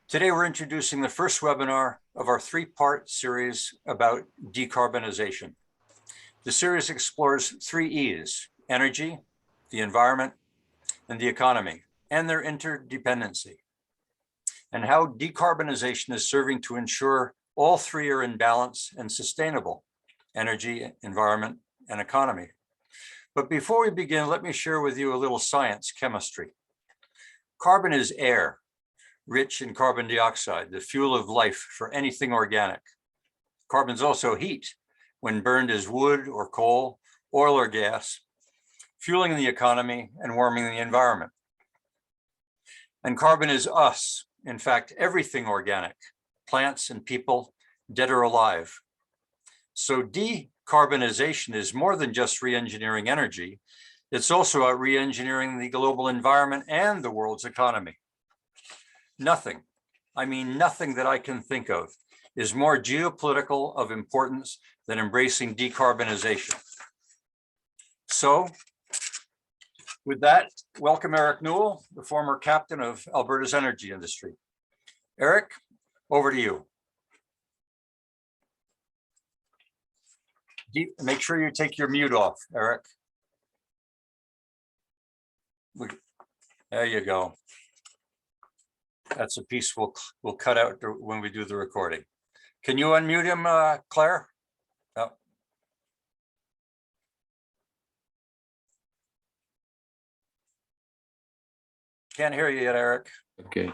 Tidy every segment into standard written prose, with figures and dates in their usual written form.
Today, we're introducing the first webinar of our three-part series about decarbonization. The series explores three E's: energy, the environment, and the economy, and their interdependency, and how decarbonization is serving to ensure all three are in balance and sustainable: energy, environment, and economy. But before we begin, let me share with you a little science chemistry. Carbon is air, rich in carbon dioxide, the fuel of life for anything organic. Carbon is also heat, when burned as wood or coal, oil or gas, fueling the economy and warming the environment. And carbon is us, in fact, everything organic, plants and people, dead or alive. So decarbonization is more than just re-engineering energy. It's also about re-engineering the global environment and the world's economy. Nothing, I mean nothing that I can think of, is more geopolitical of importance than embracing decarbonization. So, with that, welcome Eric Newell, the former captain of Alberta's energy industry. Eric, over to you. Make sure you take your mute off, Eric. There you go. That's a piece we'll cut out when we do the recording. Can you unmute him, Claire? Oh. Can't hear you yet, Eric. Okay.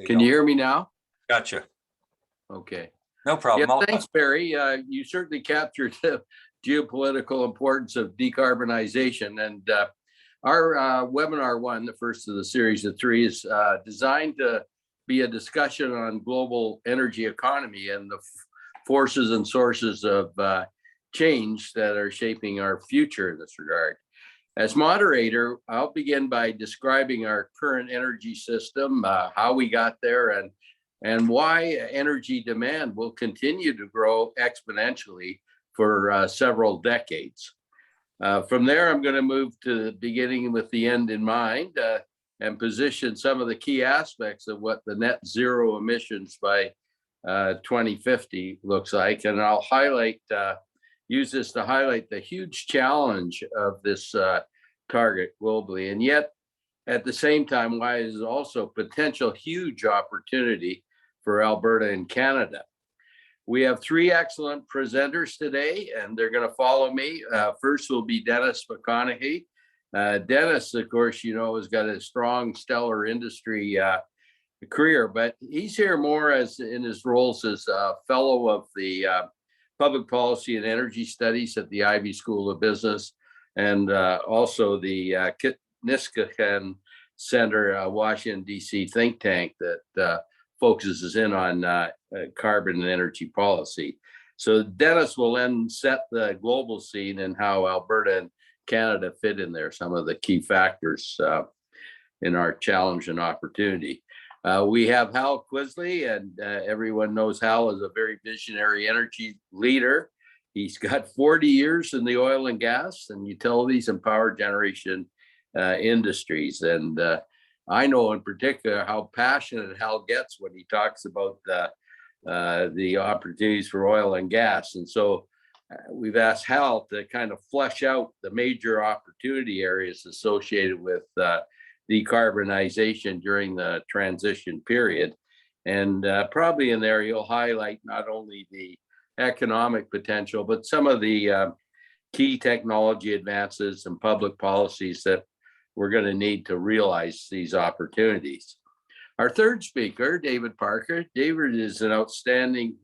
Can you hear me now? Gotcha. Okay. No problem. Yeah, thanks, Barry. You certainly captured the geopolitical importance of decarbonization. And our webinar one, the first of the series of three, is designed to be a discussion on global energy economy and the forces and sources of change that are shaping our future in this regard. As moderator, I'll begin by describing our current energy system, how we got there, and why energy demand will continue to grow exponentially for several decades. From there, I'm going to move to beginning with the end in mind and position some of the key aspects of what the net zero emissions by 2050 looks like. And I'll use this to highlight the huge challenge of this target globally. And yet, at the same time, why is also potential huge opportunity for Alberta and Canada. We have three excellent presenters today, and they're going to follow me. First will be Dennis McConaghy. Dennis, of course, you know, has got a strong, stellar industry career, but he's here more as in his roles as a fellow of the Public Policy and Energy Studies at the Ivey School of Business, and also the Niskanen Center, Washington, D.C. think tank that focuses in on carbon and energy policy. So Dennis will then set the global scene and how Alberta and Canada fit in there, some of the key factors in our challenge and opportunity. We have Hal Kvisle, and everyone knows Hal is a very visionary energy leader. He's got 40 years in the oil and gas and utilities and power generation industries. And I know in particular how passionate Hal gets when he talks about the opportunities for oil and gas. And so we've asked Hal to kind of flesh out the major opportunity areas associated with decarbonization during the transition period. And probably in there, you'll highlight not only the economic potential, but some of the key technology advances and public policies that we're going to need to realize these opportunities. Our third speaker, David Parker. David is an outstanding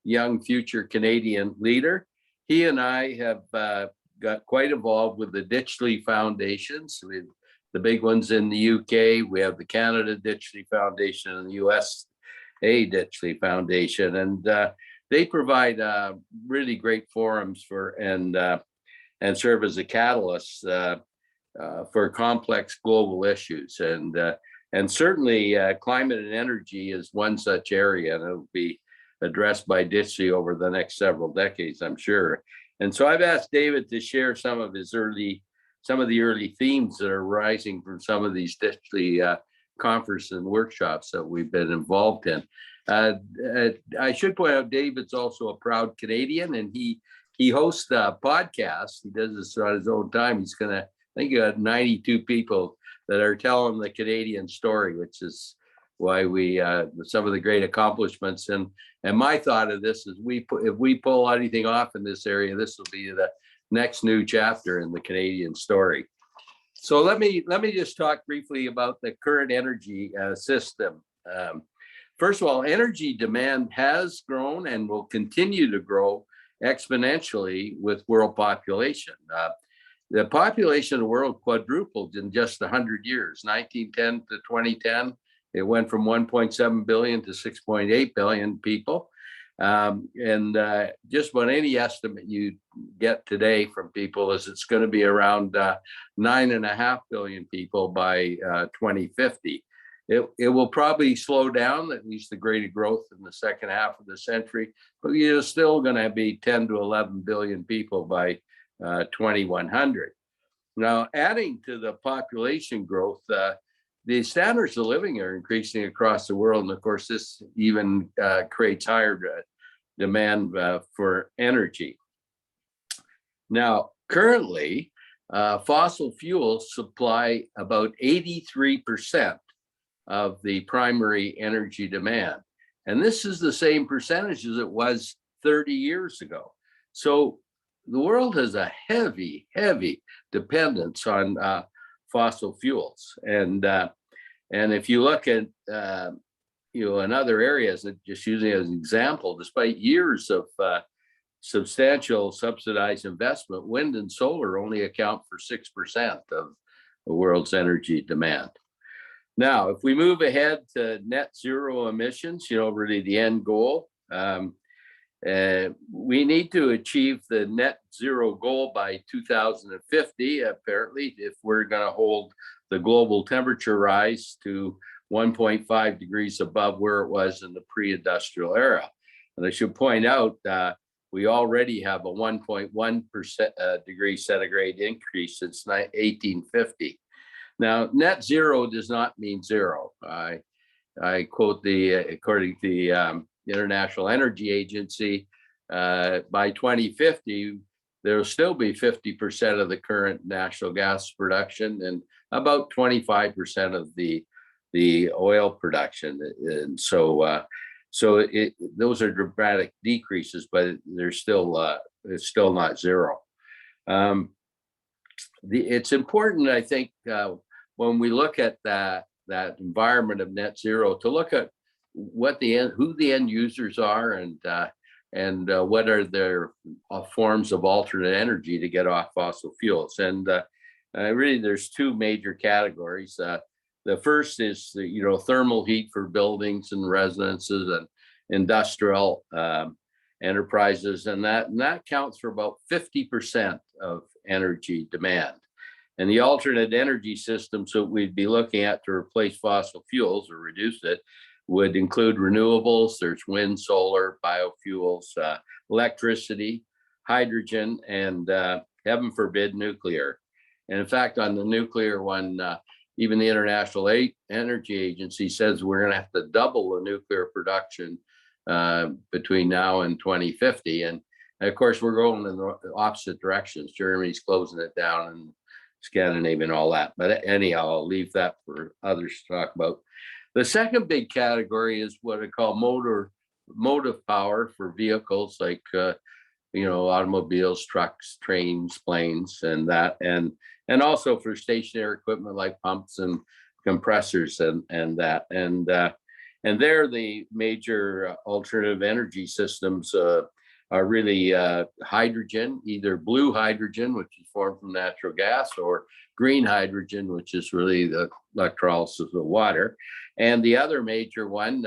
young future Canadian leader. He and I have got quite involved with the Ditchley Foundations, with the big ones in the UK. We have the Canada Ditchley Foundation and the USA Ditchley Foundation, and they provide really great forums for and serve as a catalyst for complex global issues. And certainly climate and energy is one such area, and it'll be addressed by Ditchley over the next several decades, I'm sure. And so I've asked David to share some of the early themes that are rising from some of these Ditchley conference and workshops that we've been involved in. I should point out, David's also a proud Canadian, and he hosts a podcast. He does this on his own time. He's gonna, I think, he got 92 people that are telling the Canadian story, which is why we some of the great accomplishments. And my thought of this is, if we pull anything off in this area, this will be the next new chapter in the Canadian story. So let me just talk briefly about the current energy system. First of all, energy demand has grown and will continue to grow exponentially with world population. The population of the world quadrupled in just 100 years. 1910 to 2010, it went from 1.7 billion to 6.8 billion people. Just about any estimate you get today from people is it's going to be around 9.5 billion people by 2050. It will probably slow down, at least the rate of growth in the second half of the century, but you're still going to be 10 to 11 billion people by 2100. Now, adding to the population growth, the standards of living are increasing across the world. And of course, this even creates higher demand for energy. Now, currently, fossil fuels supply about 83% of the primary energy demand. And this is the same percentage as it was 30 years ago. So the world has a heavy, heavy dependence on fossil fuels. And if you look at, in other areas, just using it as an example, despite years of substantial subsidized investment, wind and solar only account for 6% of the world's energy demand. Now, if we move ahead to net zero emissions, really the end goal, we need to achieve the net zero goal by 2050, apparently, if we're going to hold the global temperature rise to 1.5 degrees above where it was in the pre-industrial era. And I should point out that we already have a 1.1% degree centigrade increase since 1850. Now, net zero does not mean zero. I quote according to the International Energy Agency, by 2050, there will still be 50% of the current natural gas production and about 25% of the oil production. And so those are dramatic decreases, but they're still it's still not zero. It's important, I think, when we look at that environment of net zero, to look at who the end users are and what are their forms of alternate energy to get off fossil fuels. And really, there's two major categories. The first is thermal heat for buildings and residences and industrial enterprises, and that counts for about 50% of energy demand. And the alternate energy systems that we'd be looking at to replace fossil fuels or reduce it would include renewables. There's wind, solar, biofuels, electricity, hydrogen, and heaven forbid, nuclear. And in fact, on the nuclear one, even the International Energy Agency says we're going to have to double the nuclear production between now and 2050. And of course, we're going in the opposite directions. Germany's closing it down, and Scandinavia and all that. But anyhow, I'll leave that for others to talk about. The second big category is what I call motive power for vehicles like automobiles, trucks, trains, planes, and that, and also for stationary equipment like pumps and compressors and that. And there, the major alternative energy systems are really hydrogen, either blue hydrogen, which is formed from natural gas, or green hydrogen, which is really the electrolysis of water. And the other major one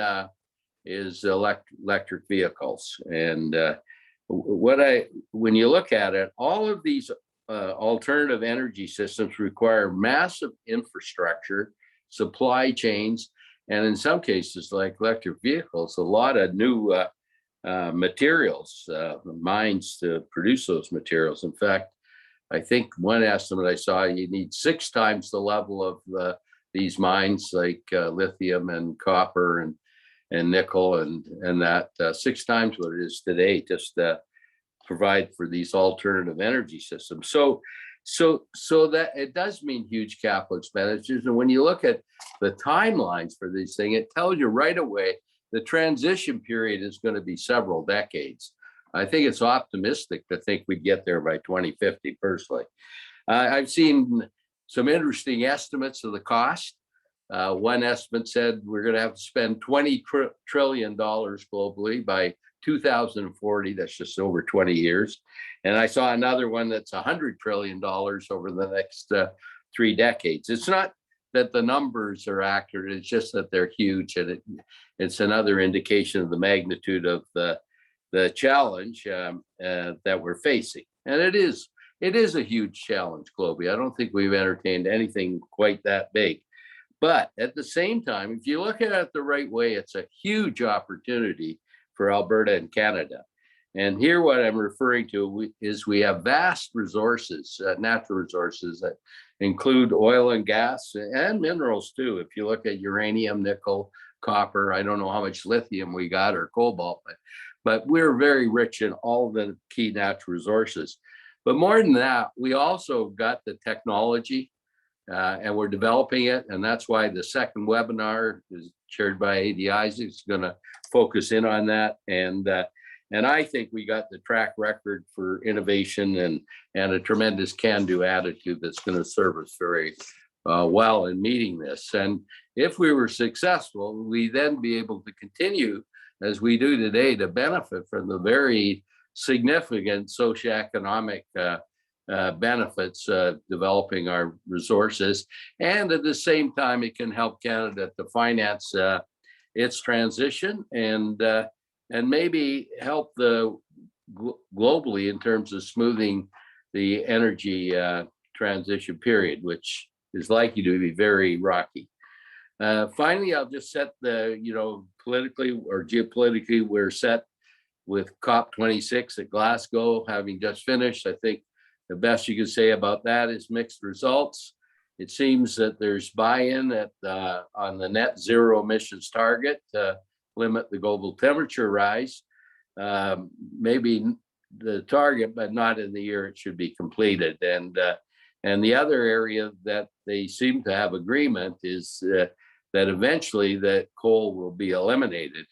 is electric vehicles. And when you look at it, all of these alternative energy systems require massive infrastructure, supply chains, and in some cases, like electric vehicles, a lot of new materials, mines to produce those materials. In fact, I think one estimate I saw, you need 6 times the level of the these mines like lithium and copper and nickel and that 6 times what it is today, just provide for these alternative energy systems. So that it does mean huge capital expenditures. And when you look at the timelines for these things, it tells you right away the transition period is going to be several decades. I think it's optimistic to think we'd get there by 2050 personally. I've seen some interesting estimates of the cost. One estimate said we're going to have to spend $20 trillion globally by 2040. That's just over 20 years. And I saw another one that's $100 trillion over the next 3 decades. It's not that the numbers are accurate, it's just that they're huge. And it's another indication of the magnitude of the challenge that we're facing. And it is a huge challenge globally. I don't think we've entertained anything quite that big. But at the same time, if you look at it the right way, it's a huge opportunity for Alberta and Canada. And here what I'm referring to is we have vast resources, natural resources that include oil and gas and minerals too. If you look at uranium, nickel, copper, I don't know how much lithium we got or cobalt, but we're very rich in all the key natural resources. But more than that, we also got the technology and we're developing it. And that's why the second webinar is chaired by A.D. Isaacs, going to focus in on that. And I think we got the track record for innovation and a tremendous can-do attitude that's going to serve us very well in meeting this. And if we were successful, we then be able to continue as we do today to benefit from the very significant socioeconomic benefits developing our resources. And at the same time, it can help Canada to finance its transition and maybe help globally in terms of smoothing the energy transition period, which is likely to be very rocky. Finally, I'll just set politically or geopolitically, we're set with COP26 at Glasgow, having just finished. I think the best you can say about that is mixed results. It seems that there's buy-in on the net zero emissions target to limit the global temperature rise. Maybe the target, but not in the year it should be completed. And the other area that they seem to have agreement is that eventually that coal will be eliminated.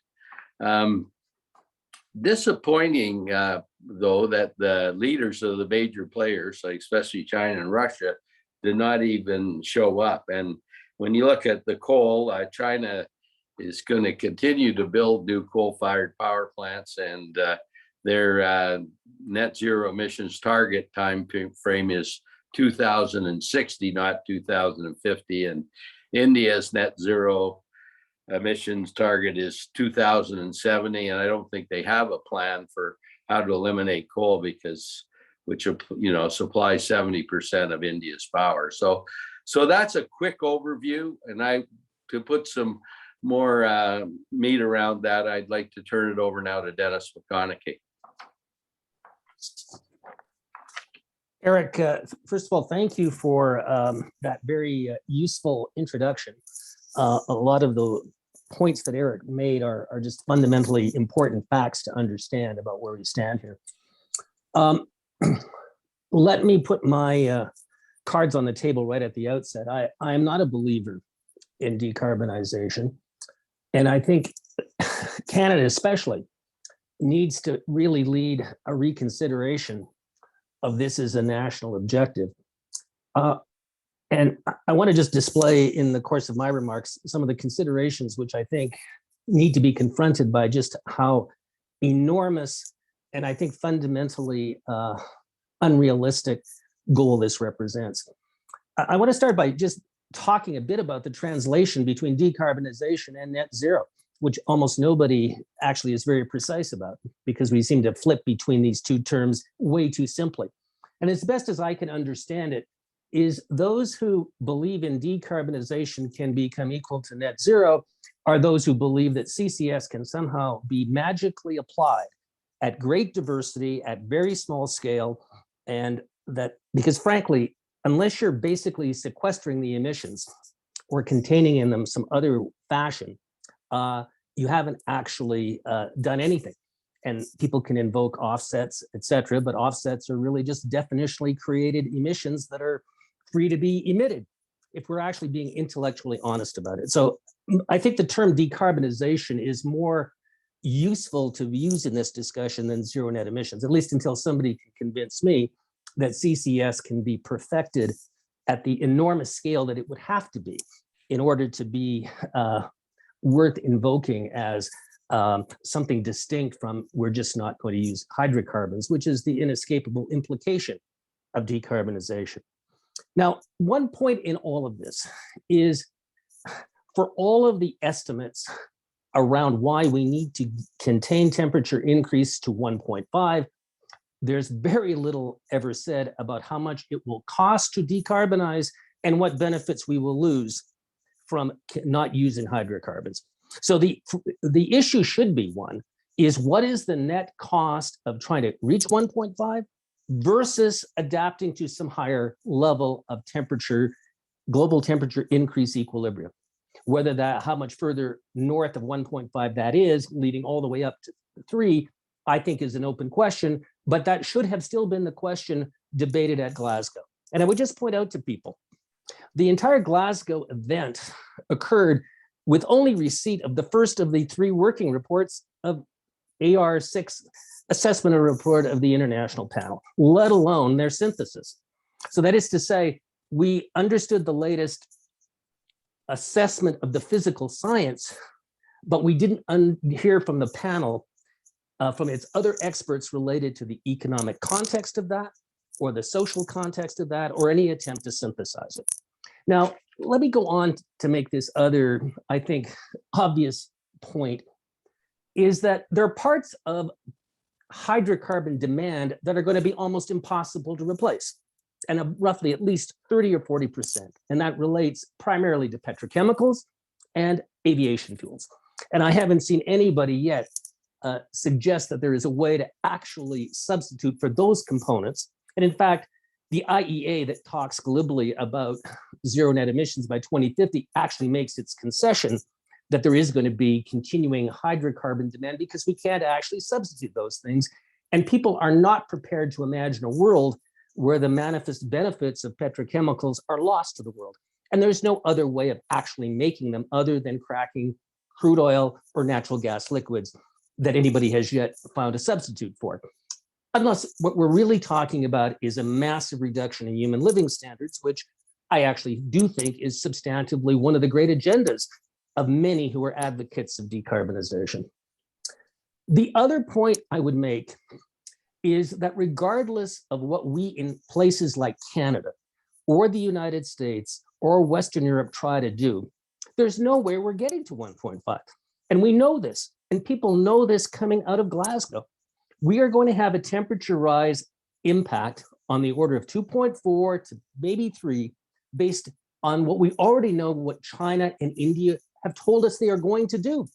Disappointing, though, that the leaders of the major players, like especially China and Russia, did not even show up. And when you look at the coal, China is going to continue to build new coal-fired power plants, and their net zero emissions target time frame is 2060, not 2050. And India's net zero emissions target is 2070, and I don't think they have a plan for how to eliminate coal which supplies 70% of India's power. So that's a quick overview, and to put some more meat around that, I'd like to turn it over now to Dennis McConaghy. Eric, first of all, thank you for that very useful introduction. A lot of the points that Eric made are just fundamentally important facts to understand about where we stand here. Let me put my cards on the table right at the outset. I am not a believer in decarbonization. And I think Canada especially needs to really lead a reconsideration of this as a national objective. And I want to just display in the course of my remarks some of the considerations which I think need to be confronted by just how enormous and I think fundamentally unrealistic goal this represents. I want to start by just talking a bit about the translation between decarbonization and net zero, which almost nobody actually is very precise about because we seem to flip between these two terms way too simply. And as best as I can understand it, is those who believe in decarbonization can become equal to net zero are those who believe that CCS can somehow be magically applied at great diversity, at very small scale, and that, because frankly, unless you're basically sequestering the emissions or containing in them some other fashion, you haven't actually done anything. And people can invoke offsets, et cetera, but offsets are really just definitionally created emissions that are free to be emitted, if we're actually being intellectually honest about it. So I think the term decarbonization is more useful to use in this discussion than zero net emissions, at least until somebody can convince me that CCS can be perfected at the enormous scale that it would have to be in order to be worth invoking as something distinct from we're just not going to use hydrocarbons, which is the inescapable implication of decarbonization. Now, one point in all of this is for all of the estimates around why we need to contain temperature increase to 1.5, there's very little ever said about how much it will cost to decarbonize and what benefits we will lose from not using hydrocarbons. So the issue should be one, is what is the net cost of trying to reach 1.5 versus adapting to some higher level of temperature, global temperature increase equilibrium. Whether that, how much further north of 1.5 that is, leading all the way up to 3, I think is an open question, but that should have still been the question debated at Glasgow. And I would just point out to people, the entire Glasgow event occurred with only receipt of the first of the 3 working reports of AR6 assessment report of the international panel, let alone their synthesis. So that is to say, we understood the latest assessment of the physical science, but we didn't hear from the panel, from its other experts related to the economic context of that, or the social context of that, or any attempt to synthesize it. Now, let me go on to make this other, I think, obvious point, is that there are parts of hydrocarbon demand that are going to be almost impossible to replace, and roughly at least 30 or 40%. And that relates primarily to petrochemicals and aviation fuels. And I haven't seen anybody yet suggest that there is a way to actually substitute for those components. And in fact, the IEA that talks glibly about zero net emissions by 2050 actually makes its concession that there is going to be continuing hydrocarbon demand because we can't actually substitute those things. And people are not prepared to imagine a world where the manifest benefits of petrochemicals are lost to the world. And there's no other way of actually making them other than cracking crude oil or natural gas liquids that anybody has yet found a substitute for. Unless what we're really talking about is a massive reduction in human living standards, which I actually do think is substantively one of the great agendas of many who are advocates of decarbonization. The other point I would make is that regardless of what we in places like Canada or the United States or Western Europe try to do, there's no way we're getting to 1.5. And we know this, and people know this coming out of Glasgow. We are going to have a temperature rise impact on the order of 2.4 to maybe 3, based on what we already know what China and India have told us they are going to do.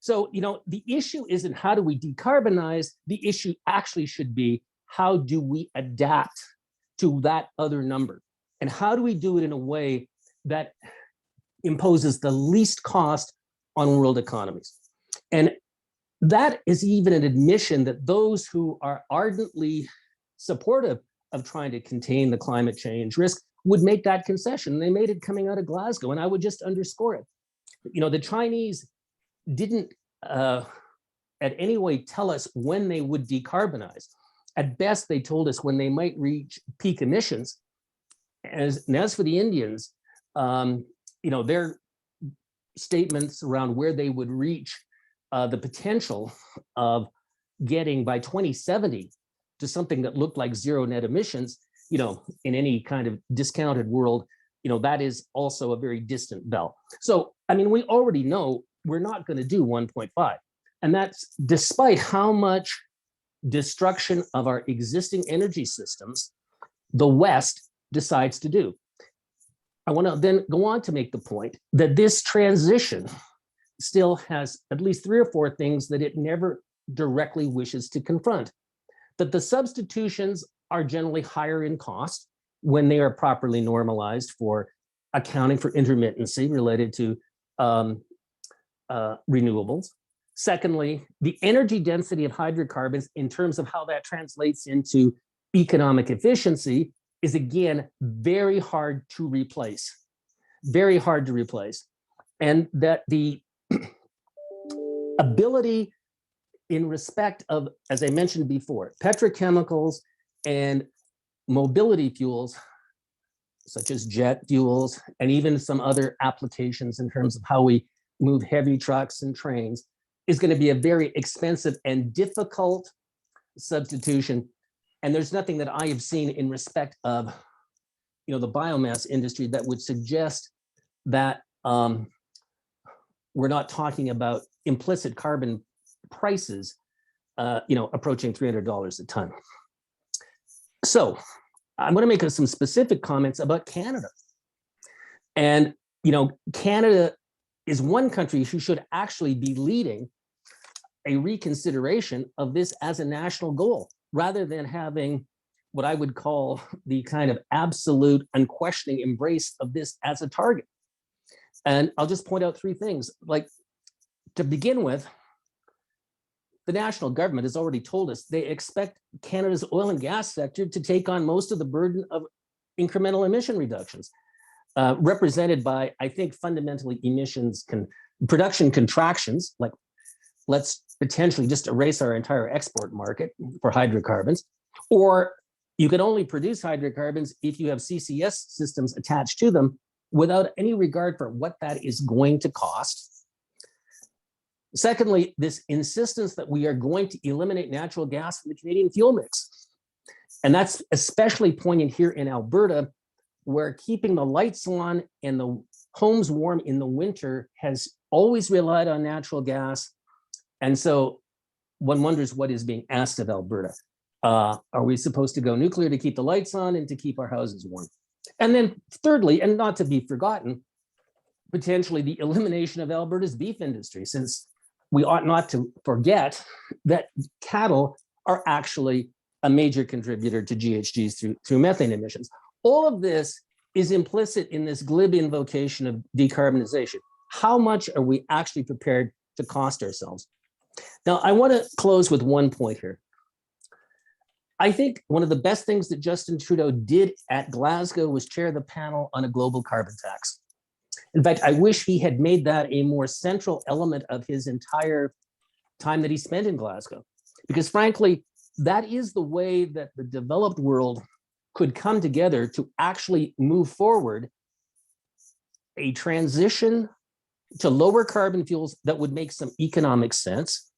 So, you know, the issue isn't how do we decarbonize, the issue actually should be how do we adapt to that other number? And how do we do it in a way that imposes the least cost on world economies? And that is even an admission that those who are ardently supportive of trying to contain the climate change risk would make that concession. They made it coming out of Glasgow, and I would just underscore it. You know, the Chinese didn't at any way tell us when they would decarbonize. At best, they told us when they might reach peak emissions. And as for the Indians, you know, their statements around where they would reach the potential of getting by 2070 to something that looked like zero net emissions, you know, in any kind of discounted world, you know, that is also a very distant bell. So, I mean, we already know we're not going to do 1.5. And that's despite how much destruction of our existing energy systems the West decides to do. I want to then go on to make the point that this transition still has at least 3 or 4 things that it never directly wishes to confront. That the substitutions are generally higher in cost when they are properly normalized for accounting for intermittency related to renewables. Secondly, the energy density of hydrocarbons in terms of how that translates into economic efficiency is, again, very hard to replace, very hard to replace. And that the ability in respect of, as I mentioned before, petrochemicals and mobility fuels, such as jet fuels, and even some other applications in terms of how we move heavy trucks and trains, is going to be a very expensive and difficult substitution. And there's nothing that I have seen in respect of, the biomass industry that would suggest that we're not talking about implicit carbon prices, approaching $300 a ton. So I'm going to make some specific comments about Canada. And, Canada is one country who should actually be leading a reconsideration of this as a national goal, rather than having what I would call the kind of absolute unquestioning embrace of this as a target. And I'll just point out three things. Like, to begin with, the national government has already told us they expect Canada's oil and gas sector to take on most of the burden of incremental emission reductions, represented by, I think, fundamentally production contractions, like let's potentially just erase our entire export market for hydrocarbons, or you can only produce hydrocarbons if you have CCS systems attached to them without any regard for what that is going to cost. Secondly, this insistence that we are going to eliminate natural gas from the Canadian fuel mix. And that's especially poignant here in Alberta, where keeping the lights on and the homes warm in the winter has always relied on natural gas. And so one wonders what is being asked of Alberta. Are we supposed to go nuclear to keep the lights on and to keep our houses warm? And then thirdly, and not to be forgotten, potentially the elimination of Alberta's beef industry, since we ought not to forget that cattle are actually a major contributor to GHGs through methane emissions. All of this is implicit in this glib invocation of decarbonization. How much are we actually prepared to cost ourselves? Now, I want to close with one point here. I think one of the best things that Justin Trudeau did at Glasgow was chair the panel on a global carbon tax. In fact, I wish he had made that a more central element of his entire time that he spent in Glasgow, because frankly, that is the way that the developed world could come together to actually move forward a transition to lower carbon fuels that would make some economic sense.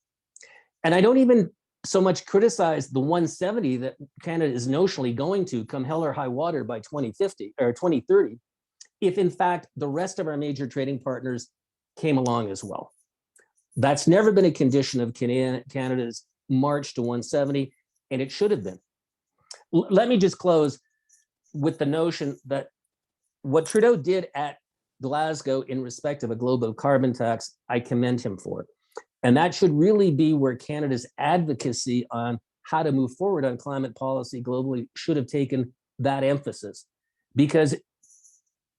And I don't even so much criticize the 170 that Canada is notionally going to come hell or high water by 2050 or 2030, if in fact the rest of our major trading partners came along as well. That's never been a condition of Canada's march to 170, and it should have been. Let me just close with the notion that what Trudeau did at Glasgow in respect of a global carbon tax, I commend him for. And that should really be where Canada's advocacy on how to move forward on climate policy globally should have taken that emphasis, because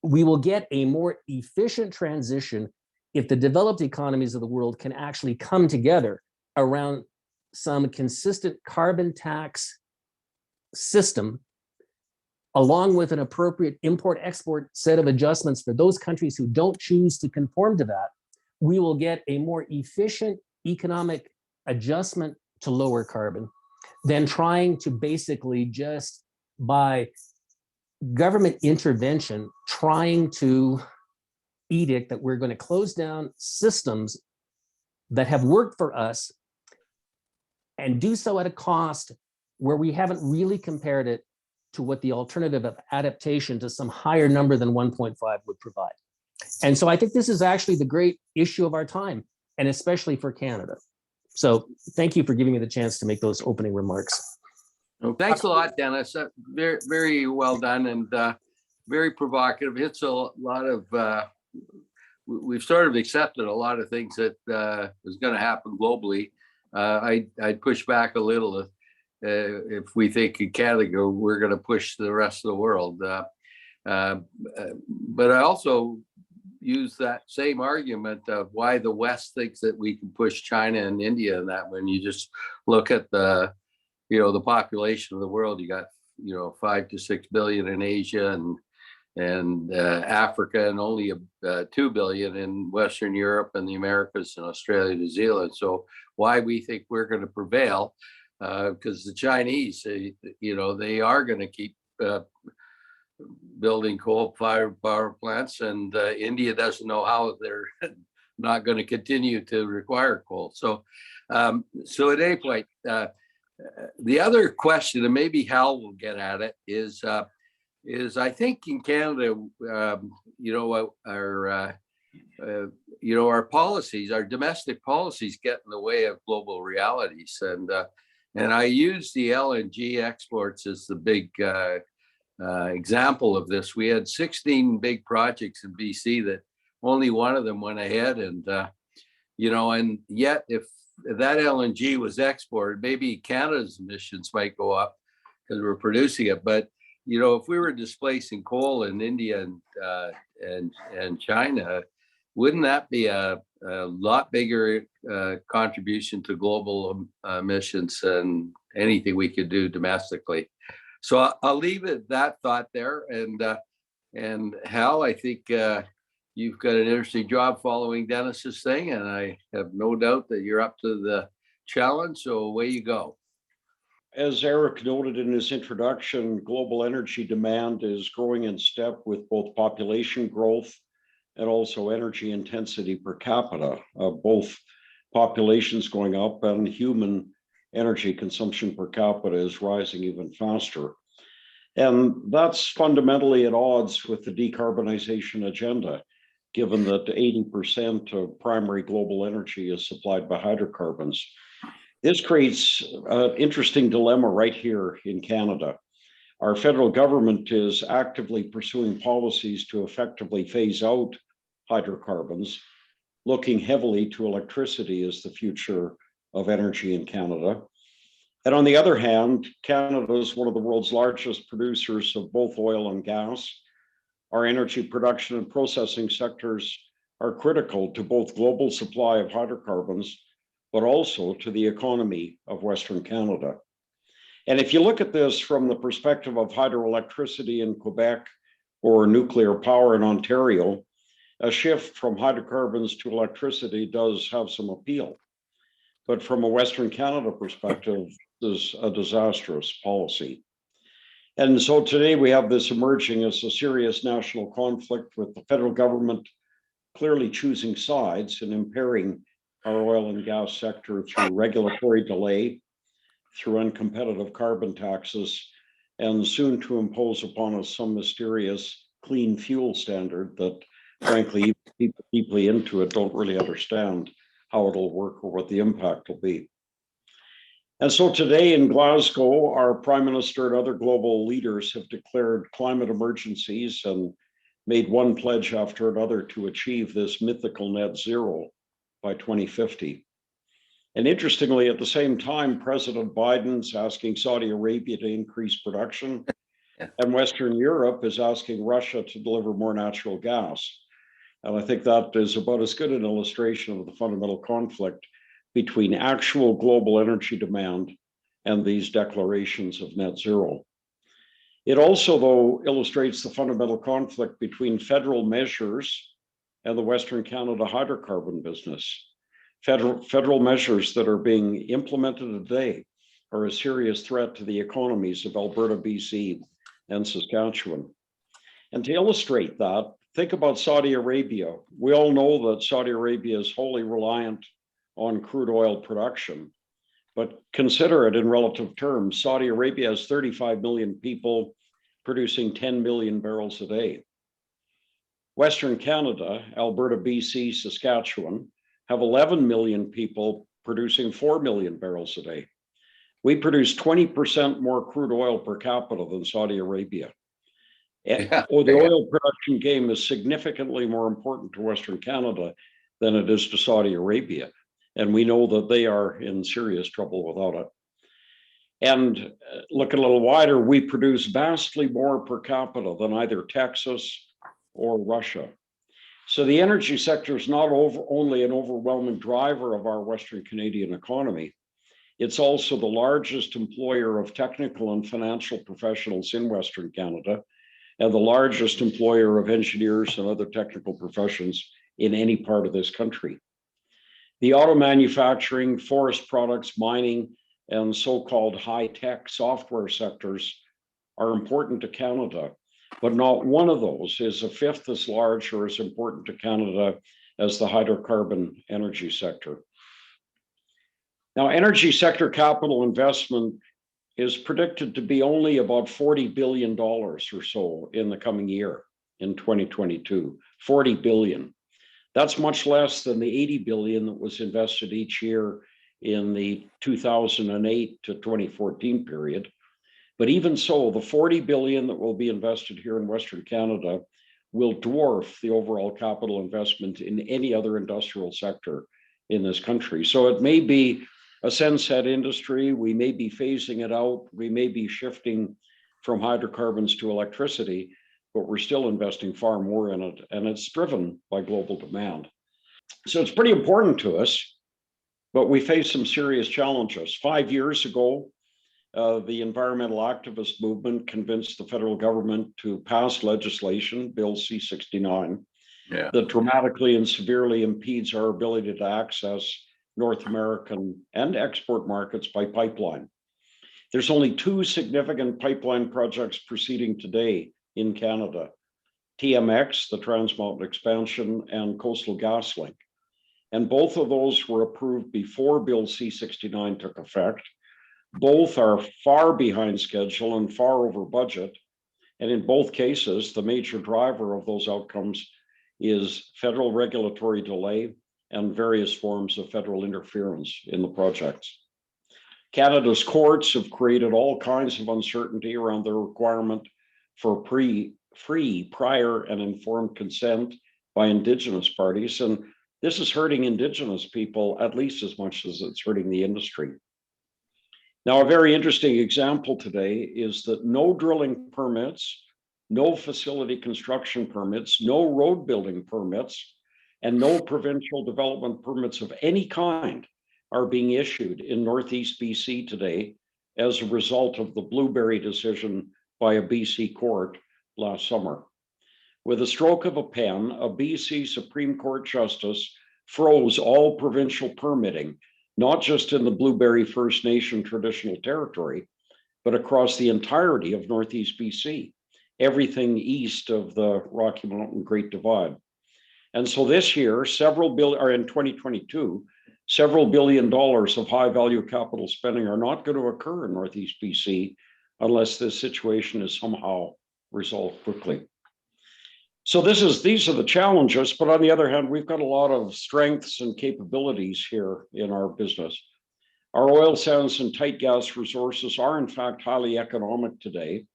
we will get a more efficient transition if the developed economies of the world can actually come together around some consistent carbon tax system, along with an appropriate import-export set of adjustments for those countries who don't choose to conform to that. We will get a more efficient economic adjustment to lower carbon than trying to basically just by government intervention, trying to edict that we're going to close down systems that have worked for us and do so at a cost where we haven't really compared it to what the alternative of adaptation to some higher number than 1.5 would provide. And so I think this is actually the great issue of our time, and especially for Canada. So thank you for giving me the chance to make those opening remarks. Well, thanks a lot, Dennis. Very, very well done, and very provocative. It's a lot of, we've sort of accepted a lot of things that is going to happen globally. I'd push back a little if we think in Canada, we're going to push the rest of the world. But I also use that same argument of why the West thinks that we can push China and India, and that when you just look at the population of the world, you got 5 to 6 billion in Asia and Africa, and only 2 billion in Western Europe and the Americas and Australia, New Zealand. So why we think we're going to prevail, because the Chinese, they are going to keep building coal-fired power plants, and India doesn't know how they're not going to continue to require coal. So, at any point, the other question, and maybe Hal will get at it, is I think in Canada, our policies, our domestic policies, get in the way of global realities, and I use the LNG exports as the big example of this. We had 16 big projects in BC that only one of them went ahead, and and yet if that LNG was exported, maybe Canada's emissions might go up because we're producing it. But if we were displacing coal in India and China, wouldn't that be a lot bigger contribution to global emissions than anything we could do domestically? So I'll leave it at that thought there. And Hal, I think you've got an interesting job following Dennis's thing, and I have no doubt that you're up to the challenge. So away you go. As Eric noted in his introduction, global energy demand is growing in step with both population growth and also energy intensity per capita. Both populations going up and human energy consumption per capita is rising even faster. And that's fundamentally at odds with the decarbonization agenda, given that 80% of primary global energy is supplied by hydrocarbons. This creates an interesting dilemma right here in Canada. Our federal government is actively pursuing policies to effectively phase out hydrocarbons, looking heavily to electricity as the future of energy in Canada. And on the other hand, Canada is one of the world's largest producers of both oil and gas. Our energy production and processing sectors are critical to both global supply of hydrocarbons, but also to the economy of Western Canada. And if you look at this from the perspective of hydroelectricity in Quebec or nuclear power in Ontario, a shift from hydrocarbons to electricity does have some appeal. But from a Western Canada perspective, this is a disastrous policy. And so today we have this emerging as a serious national conflict, with the federal government clearly choosing sides and impairing our oil and gas sector through regulatory delay, through uncompetitive carbon taxes, and soon to impose upon us some mysterious clean fuel standard that, frankly, people deeply into it don't really understand how it'll work or what the impact will be. And so today in Glasgow, our Prime Minister and other global leaders have declared climate emergencies and made one pledge after another to achieve this mythical net zero by 2050. And interestingly, at the same time, President Biden's asking Saudi Arabia to increase production, and Western Europe is asking Russia to deliver more natural gas. And I think that is about as good an illustration of the fundamental conflict between actual global energy demand and these declarations of net zero. It also, though, illustrates the fundamental conflict between federal measures and the Western Canada hydrocarbon business. Federal measures that are being implemented today are a serious threat to the economies of Alberta, BC, and Saskatchewan. And to illustrate that, think about Saudi Arabia. We all know that Saudi Arabia is wholly reliant on crude oil production, but consider it in relative terms. Saudi Arabia has 35 million people producing 10 million barrels a day. Western Canada, Alberta, BC, Saskatchewan, have 11 million people producing 4 million barrels a day. We produce 20% more crude oil per capita than Saudi Arabia. The oil production game is significantly more important to Western Canada than it is to Saudi Arabia. And we know that they are in serious trouble without it. And look a little wider, we produce vastly more per capita than either Texas or Russia. So the energy sector is not only an overwhelming driver of our Western Canadian economy, it's also the largest employer of technical and financial professionals in Western Canada, and the largest employer of engineers and other technical professions in any part of this country. The auto manufacturing, forest products, mining, and so-called high-tech software sectors are important to Canada, but not one of those is a fifth as large or as important to Canada as the hydrocarbon energy sector. Now, energy sector capital investment is predicted to be only about $40 billion or so in the coming year, in 2022, 40 billion. That's much less than the 80 billion that was invested each year in the 2008 to 2014 period. But even so, the 40 billion that will be invested here in Western Canada will dwarf the overall capital investment in any other industrial sector in this country. So it may be a sunset industry, we may be phasing it out, we may be shifting from hydrocarbons to electricity, but we're still investing far more in it, and it's driven by global demand. So it's pretty important to us, but we face some serious challenges. 5 years ago, the environmental activist movement convinced the federal government to pass legislation, Bill C-69, that dramatically and severely impedes our ability to access North American and export markets by pipeline. There's only two significant pipeline projects proceeding today in Canada: TMX, the Trans Mountain Expansion, and Coastal GasLink. And both of those were approved before Bill C-69 took effect. Both are far behind schedule and far over budget. And in both cases, the major driver of those outcomes is federal regulatory delay and various forms of federal interference in the projects. Canada's courts have created all kinds of uncertainty around the requirement for free, prior, and informed consent by Indigenous parties. And this is hurting Indigenous people at least as much as it's hurting the industry. Now, a very interesting example today is that no drilling permits, no facility construction permits, no road building permits, and no provincial development permits of any kind are being issued in Northeast BC today as a result of the Blueberry decision by a BC court last summer. With a stroke of a pen, a BC Supreme Court justice froze all provincial permitting, not just in the Blueberry First Nation traditional territory, but across the entirety of Northeast BC, everything east of the Rocky Mountain Great Divide. And so this year, in 2022, several $1 billion of high value capital spending are not going to occur in Northeast BC unless this situation is somehow resolved quickly. So these are the challenges, but on the other hand, we've got a lot of strengths and capabilities here in our business. Our oil sands and tight gas resources are in fact highly economic today.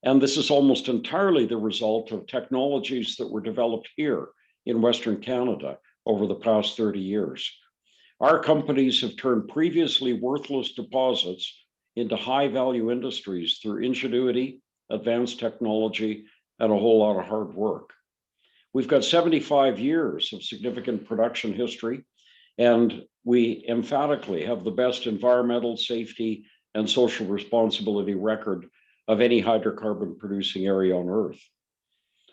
And this is almost entirely the result of technologies that were developed here in Western Canada over the past 30 years. Our companies have turned previously worthless deposits into high value industries through ingenuity, advanced technology, and a whole lot of hard work. We've got 75 years of significant production history, and we emphatically have the best environmental, safety, and social responsibility record of any hydrocarbon producing area on Earth.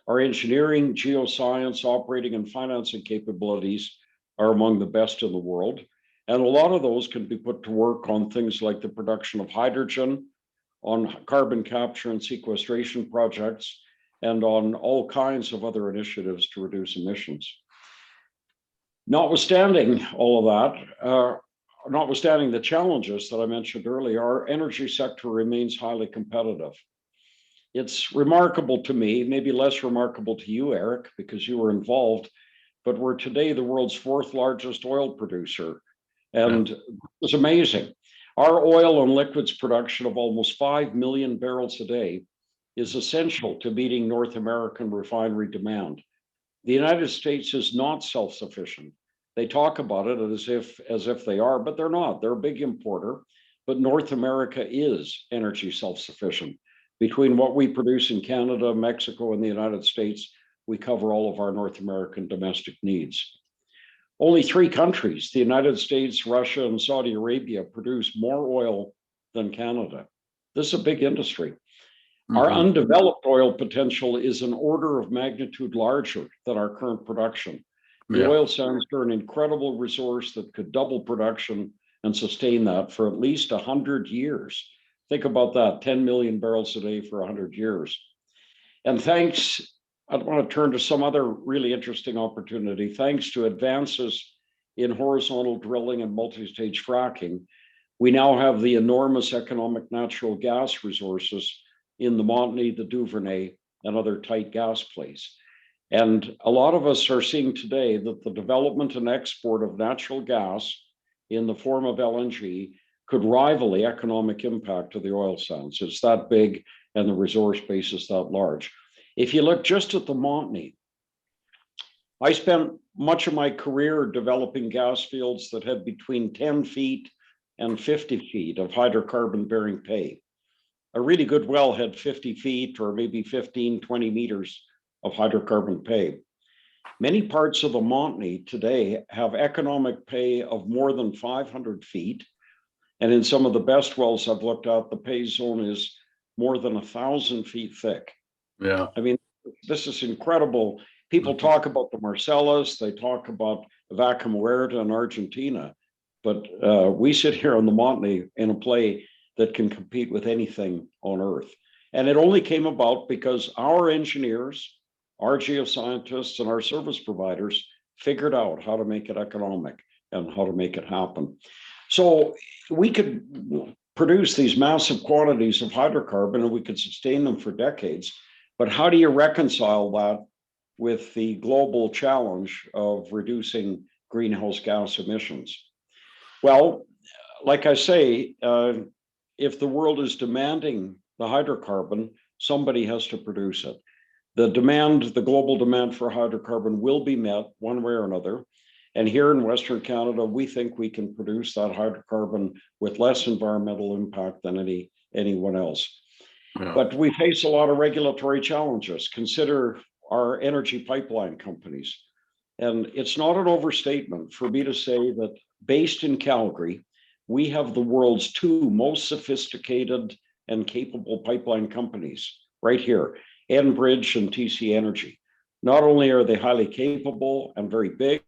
Our engineering, geoscience, operating, and financing capabilities are among the best in the world. And a lot of those can be put to work on things like the production of hydrogen, on carbon capture and sequestration projects, and on all kinds of other initiatives to reduce emissions. Notwithstanding all of that, notwithstanding the challenges that I mentioned earlier, our energy sector remains highly competitive. It's remarkable to me, maybe less remarkable to you, Eric, because you were involved, but we're today the world's fourth largest oil producer. And it's amazing. Our oil and liquids production of almost 5 million barrels a day is essential to meeting North American refinery demand. The United States is not self-sufficient. They talk about it as if they are, but they're not. They're a big importer. but North America is energy self-sufficient. Between what we produce in Canada, Mexico, and the United States, we cover all of our North American domestic needs. Only 3 countries, the United States, Russia, and Saudi Arabia, produce more oil than Canada. This is a big industry. Our undeveloped oil potential is an order of magnitude larger than our current production. The oil sands are an incredible resource that could double production and sustain that for at least 100 years. Think about that, 10 million barrels a day for 100 years. And thanks, I want to turn to some other really interesting opportunity. Thanks to advances in horizontal drilling and multi-stage fracking, we now have the enormous economic natural gas resources in the Montney, the Duvernay, and other tight gas plays. And a lot of us are seeing today that the development and export of natural gas in the form of LNG could rival the economic impact of the oil sands. It's that big and the resource base is that large. If you look just at the Montney, I spent much of my career developing gas fields that had between 10 feet and 50 feet of hydrocarbon bearing pay. A really good well had 50 feet or maybe 15, 20 meters of hydrocarbon pay. Many parts of the Montney today have economic pay of more than 500 feet. And in some of the best wells I've looked at, the pay zone is more than 1,000 feet thick. Yeah. I mean, this is incredible. People talk about the Marcellus, they talk about Vaca Muerta in Argentina, but we sit here on the Montney in a play that can compete with anything on Earth. And it only came about because our engineers, our geoscientists, and our service providers figured out how to make it economic and how to make it happen. So we could produce these massive quantities of hydrocarbon and we could sustain them for decades. But how do you reconcile that with the global challenge of reducing greenhouse gas emissions? Well, like I say, if the world is demanding the hydrocarbon, somebody has to produce it. The demand, the global demand for hydrocarbon will be met one way or another. And here in Western Canada, we think we can produce that hydrocarbon with less environmental impact than anyone else. Yeah. But we face a lot of regulatory challenges. Consider our energy pipeline companies. And it's not an overstatement for me to say that based in Calgary, we have the world's 2 most sophisticated and capable pipeline companies right here, Enbridge and TC Energy. Not only are they highly capable and very big,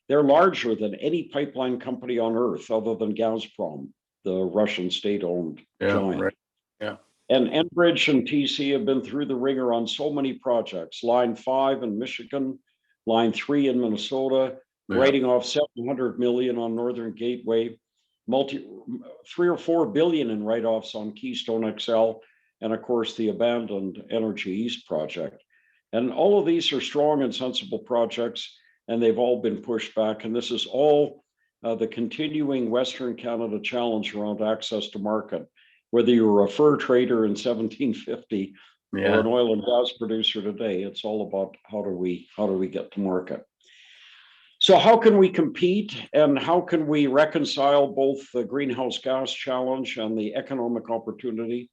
they're larger than any pipeline company on Earth other than Gazprom, the Russian state-owned giant. Right. Yeah. And Enbridge and TC have been through the ringer on so many projects, Line 5 in Michigan, Line 3 in Minnesota, writing off $700 million on Northern Gateway, $3 or $4 billion in write-offs on Keystone XL, and of course the abandoned Energy East project. And all of these are strong and sensible projects, and they've all been pushed back. And this is all the continuing Western Canada challenge around access to market. Whether you were a fur trader in 1750 or an oil and gas producer today, it's all about how do we get to market. So how can we compete and how can we reconcile both the greenhouse gas challenge and the economic opportunity?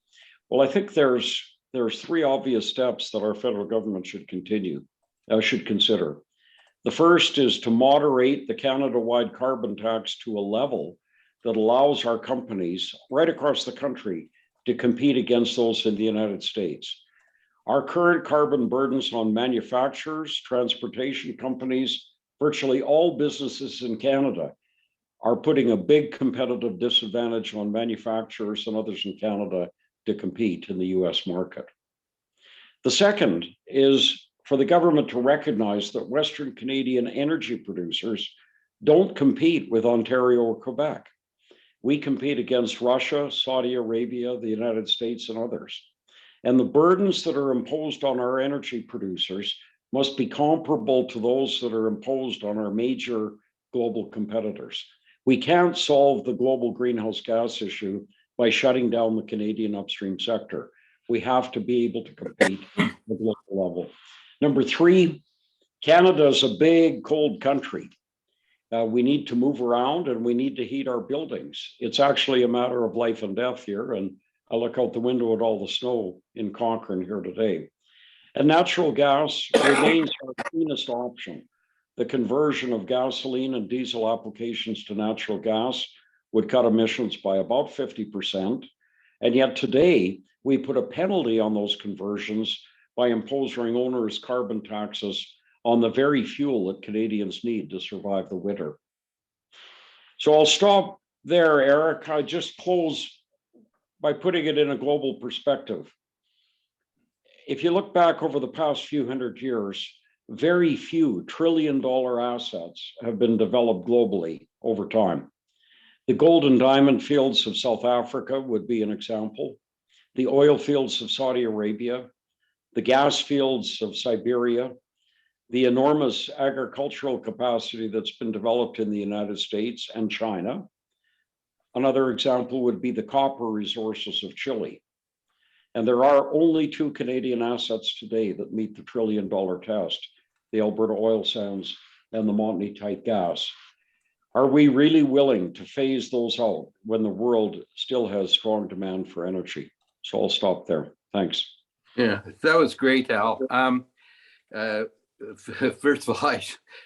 Well, I think there's 3 obvious steps that our federal government should consider. The first is to moderate the Canada-wide carbon tax to a level that allows our companies right across the country to compete against those in the United States. Our current carbon burdens on manufacturers, transportation companies, virtually all businesses in Canada are putting a big competitive disadvantage on manufacturers and others in Canada to compete in the US market. The second is for the government to recognize that Western Canadian energy producers don't compete with Ontario or Quebec. We compete against Russia, Saudi Arabia, the United States, and others. And the burdens that are imposed on our energy producers must be comparable to those that are imposed on our major global competitors. We can't solve the global greenhouse gas issue by shutting down the Canadian upstream sector. We have to be able to compete at the global level. Number 3, Canada is a big, cold country. We need to move around and we need to heat our buildings. It's actually a matter of life and death here. And I look out the window at all the snow in Cochrane here today. And natural gas remains our cleanest option. The conversion of gasoline and diesel applications to natural gas would cut emissions by about 50%. And yet today, we put a penalty on those conversions by imposing onerous carbon taxes on the very fuel that Canadians need to survive the winter. So I'll stop there, Eric. I just close by putting it in a global perspective. If you look back over the past few hundred years, very few trillion-dollar assets have been developed globally over time. The gold and diamond fields of South Africa would be an example. The oil fields of Saudi Arabia, the gas fields of Siberia, the enormous agricultural capacity that's been developed in the United States and China. Another example would be the copper resources of Chile. And there are only two Canadian assets today that meet the trillion-dollar test, the Alberta oil sands and the Montney tight gas. Are we really willing to phase those out when the world still has strong demand for energy? So I'll stop there. Thanks. Yeah, that was great, Hal. First of all, I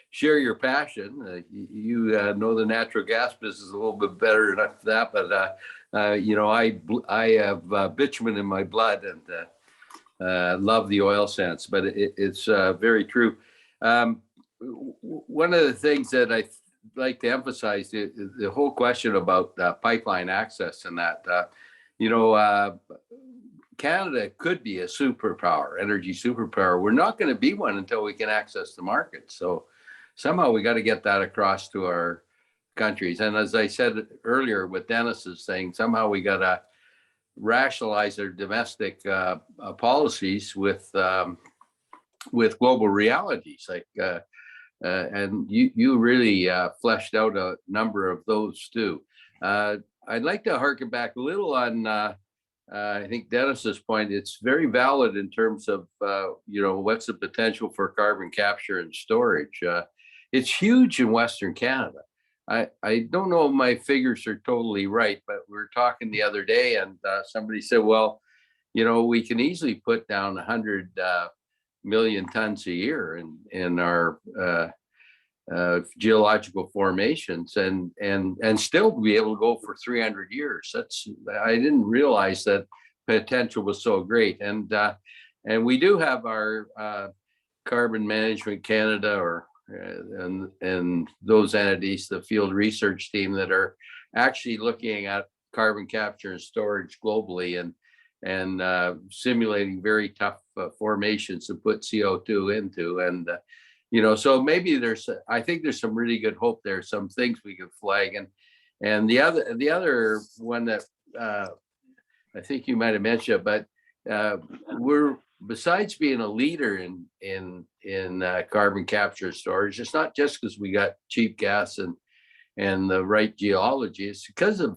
share your passion. You know the natural gas business a little bit better than that, but you know, I have bitumen in my blood and love the oil sands. But it's very true. One of the things that I like to emphasize the whole question about pipeline access and that, you know, Canada could be a superpower, energy superpower. We're not going to be one until we can access the market. So somehow we got to get that across to our countries. And as I said earlier with Dennis's thing, somehow we got to rationalize our domestic policies with global realities. Like, and you really fleshed out a number of those too. I'd like to harken back a little on I think Dennis's point. It's very valid in terms of you know, what's the potential for carbon capture and storage. It's huge in Western Canada. I don't know if my figures are totally right, but we were talking the other day and somebody said, well, you know, we can easily put down 100 million tons a year in our geological formations and still be able to go for 300 years. I didn't realize that potential was so great. And we do have our Carbon Management Canada and those entities, the field research team that are actually looking at carbon capture and storage globally and simulating very tough formations to put CO2 into. And you know, so maybe I think there's some really good hope there, some things we could flag. And the other one that I think you might have mentioned, but we're, besides being a leader in carbon capture and storage, it's not just because we got cheap gas and the right geology. It's because of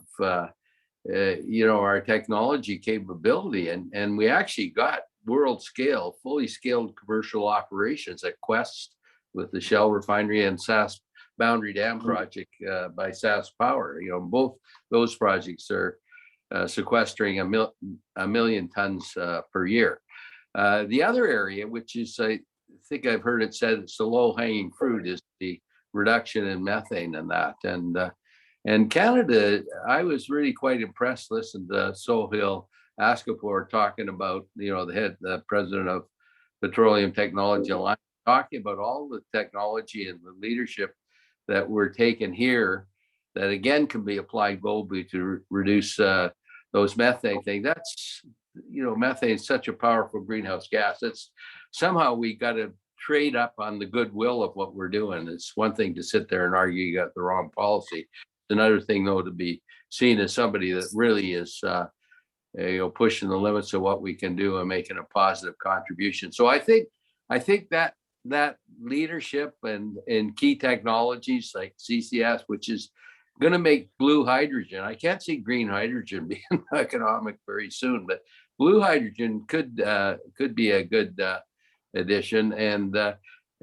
you know, our technology capability, and we actually got world scale, fully scaled commercial operations at Quest with the Shell refinery and SAS Boundary Dam project by SAS Power. You know, both those projects are sequestering a million tons per year. The other area, which is, I think I've heard it said, it's the low-hanging fruit, is the reduction in methane and that. And Canada, I was really quite impressed listening to Sohail Askapur talking about, you know, the president of Petroleum Technology Alliance, talking about all the technology and the leadership that we're taking here that again can be applied globally to reduce those methane things. That's, you know, methane is such a powerful greenhouse gas. It's somehow we got to trade up on the goodwill of what we're doing. It's one thing to sit there and argue you got the wrong policy. It's another thing though to be seen as somebody that really is you know, pushing the limits of what we can do and making a positive contribution. So I think that leadership and key technologies like CCS, which is going to make blue hydrogen. I can't see green hydrogen being economic very soon, but blue hydrogen could be a good addition. And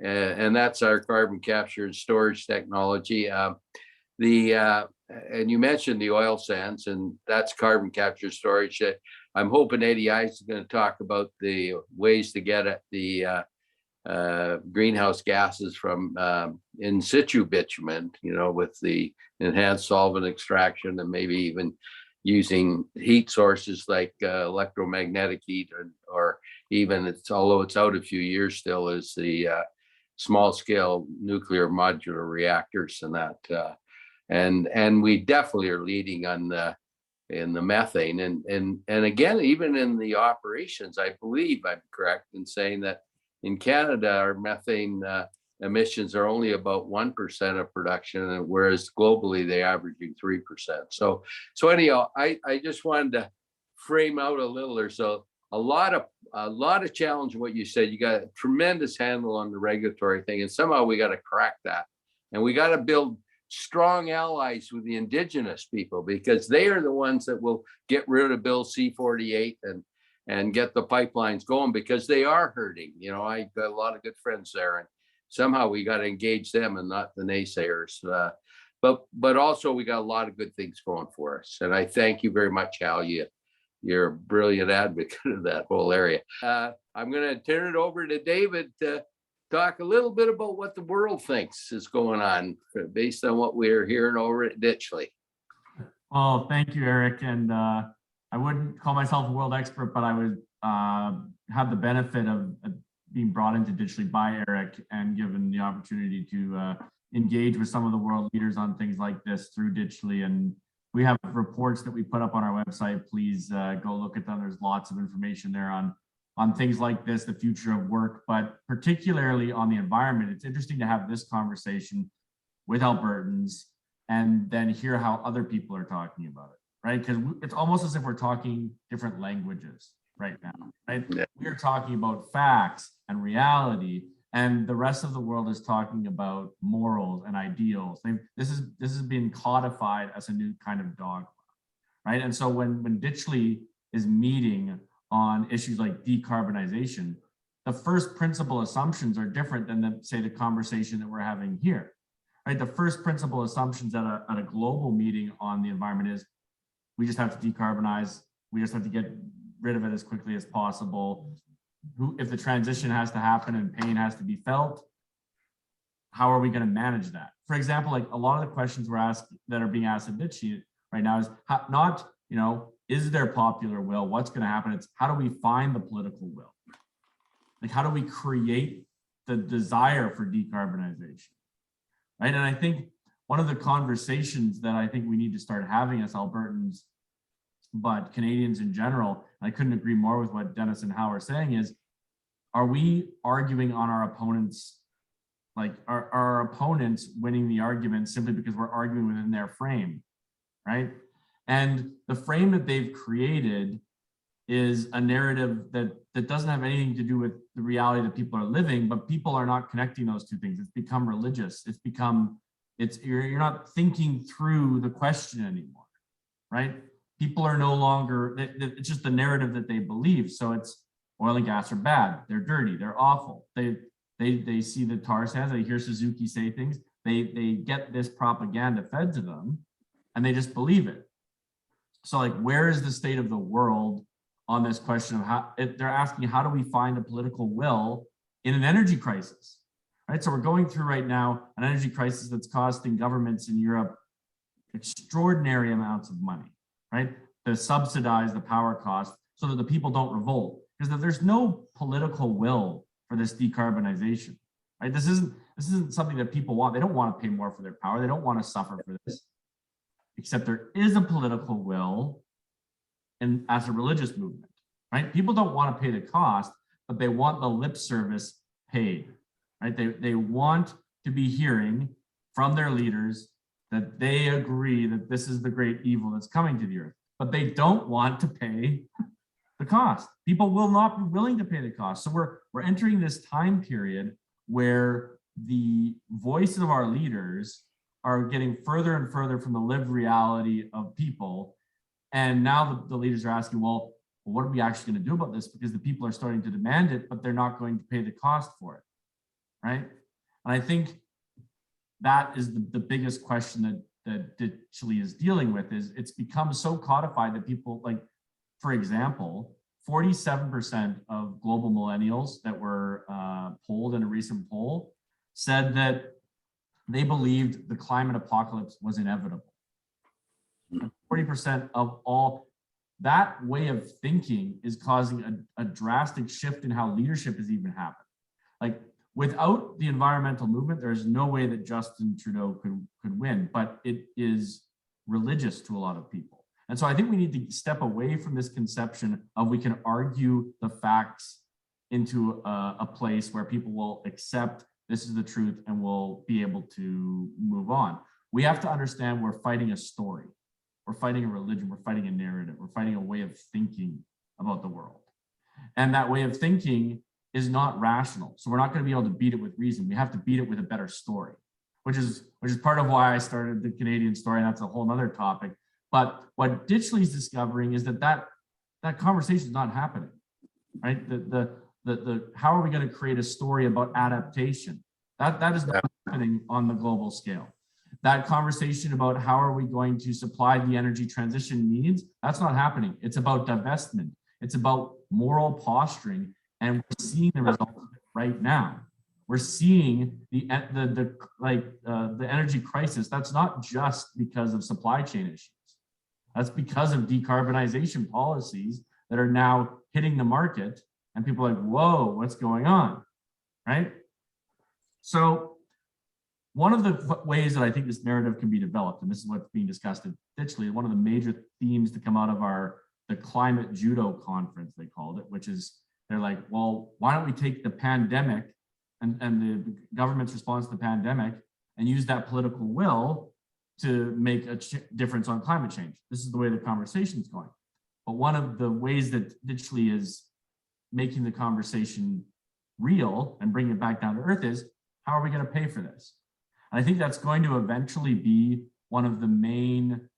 and that's our carbon capture and storage technology. And you mentioned the oil sands, and that's carbon capture storage. I'm hoping ADI is going to talk about the ways to get at the greenhouse gases from in situ bitumen, with the enhanced solvent extraction, and maybe even using heat sources like electromagnetic heat, or even, although it's out a few years still, is the small scale nuclear modular reactors and that. And we definitely are leading on in the methane, and again, even in the operations, I believe I'm correct in saying that in Canada, our methane emissions are only about 1% of production, whereas globally they're averaging 3%. So anyhow, I just wanted to frame out a little or so. A lot of challenge in what you said. You got a tremendous handle on the regulatory thing, and somehow we got to crack that, and we got to build strong allies with the indigenous people, because they are the ones that will get rid of Bill C-48 and get the pipelines going, because they are hurting. I got a lot of good friends there, and somehow we got to engage them and not the naysayers. But also we got a lot of good things going for us, and I thank you very much, Hal. You're a brilliant advocate of that whole area. I'm going to turn it over to David to talk a little bit about what the world thinks is going on based on what we're hearing over at Ditchley. Well, thank you, Eric. And I wouldn't call myself a world expert, but I would have the benefit of being brought into Ditchley by Eric and given the opportunity to engage with some of the world leaders on things like this through Ditchley. And we have reports that we put up on our website. Please go look at them. There's lots of information there on things like this, the future of work, but particularly on the environment. It's interesting to have this conversation with Albertans and then hear how other people are talking about it, right? Because it's almost as if we're talking different languages right now, right? Yeah. We are talking about facts and reality, and the rest of the world is talking about morals and ideals. This has been codified as a new kind of dogma, right? And so when Ditchley is meeting on issues like decarbonization, the first principle assumptions are different than say the conversation that we're having here, right? The first principle assumptions at a global meeting on the environment is we just have to decarbonize. We just have to get rid of it as quickly as possible. If the transition has to happen and pain has to be felt, how are we going to manage that? For example, like a lot of the questions that are being asked at Ditchley right now is not, is there popular will? What's going to happen? It's how do we find the political will? Like, how do we create the desire for decarbonization, right? And I think one of the conversations that I think we need to start having as Albertans, but Canadians in general, and I couldn't agree more with what Dennis and Hal are saying, is, are we arguing on our opponents? Like, are our opponents winning the argument simply because we're arguing within their frame, right? And the frame that they've created is a narrative that doesn't have anything to do with the reality that people are living, but people are not connecting those two things. It's become religious. You're not thinking through the question anymore, right? People are no longer, it's just the narrative that they believe. So it's oil and gas are bad. They're dirty. They're awful. They see the tar sands. They hear Suzuki say things. They get this propaganda fed to them, and they just believe it. So, like, where is the state of the world on this question of how they're asking, how do we find a political will in an energy crisis, right? So we're going through right now an energy crisis that's costing governments in Europe extraordinary amounts of money, right? To subsidize the power cost so that the people don't revolt, because there's no political will for this decarbonization, right? This isn't something that people want. They don't want to pay more for their power. They don't want to suffer for this. Except there is a political will and as a religious movement, right? People don't want to pay the cost, but they want the lip service paid, right? They want to be hearing from their leaders that they agree that this is the great evil that's coming to the earth, but they don't want to pay the cost. People will not be willing to pay the cost. So we're entering this time period where the voice of our leaders are getting further and further from the lived reality of people. And now the leaders are asking, well, what are we actually going to do about this? Because the people are starting to demand it, but they're not going to pay the cost for it, right? And I think that is the biggest question that Ditchley is dealing with. Is it's become so codified that people, like, for example, 47% of global millennials that were polled in a recent poll said that they believed the climate apocalypse was inevitable. 40% of all, that way of thinking is causing a drastic shift in how leadership has even happened. Like, without the environmental movement, there's no way that Justin Trudeau could win, but it is religious to a lot of people. And so I think we need to step away from this conception of we can argue the facts into a place where people will accept this is the truth and will be able to move on. We have to understand we're fighting a story. We're fighting a religion. We're fighting a narrative. We're fighting a way of thinking about the world. And that way of thinking is not rational. So we're not going to be able to beat it with reason. We have to beat it with a better story, which is part of why I started the Canadian story. And that's a whole nother topic. But what Ditchley's discovering is that conversation is not happening, right? How are we going to create a story about adaptation? That is not happening on the global scale. That conversation about how are we going to supply the energy transition needs, that's not happening. It's about divestment. It's about moral posturing. And we're seeing the results of it right now. We're seeing the energy crisis. That's not just because of supply chain issues. That's because of decarbonization policies that are now hitting the market, and people are like, whoa, what's going on, right? So one of the ways that I think this narrative can be developed, and this is what's being discussed at Ditchley, one of the major themes to come out of the climate judo conference, they called it, which is, they're like, well, why don't we take the pandemic and the government's response to the pandemic and use that political will to make a difference on climate change? This is the way the conversation is going. But one of the ways that Ditchley is making the conversation real and bringing it back down to earth is, how are we going to pay for this? And I think that's going to eventually be one of the main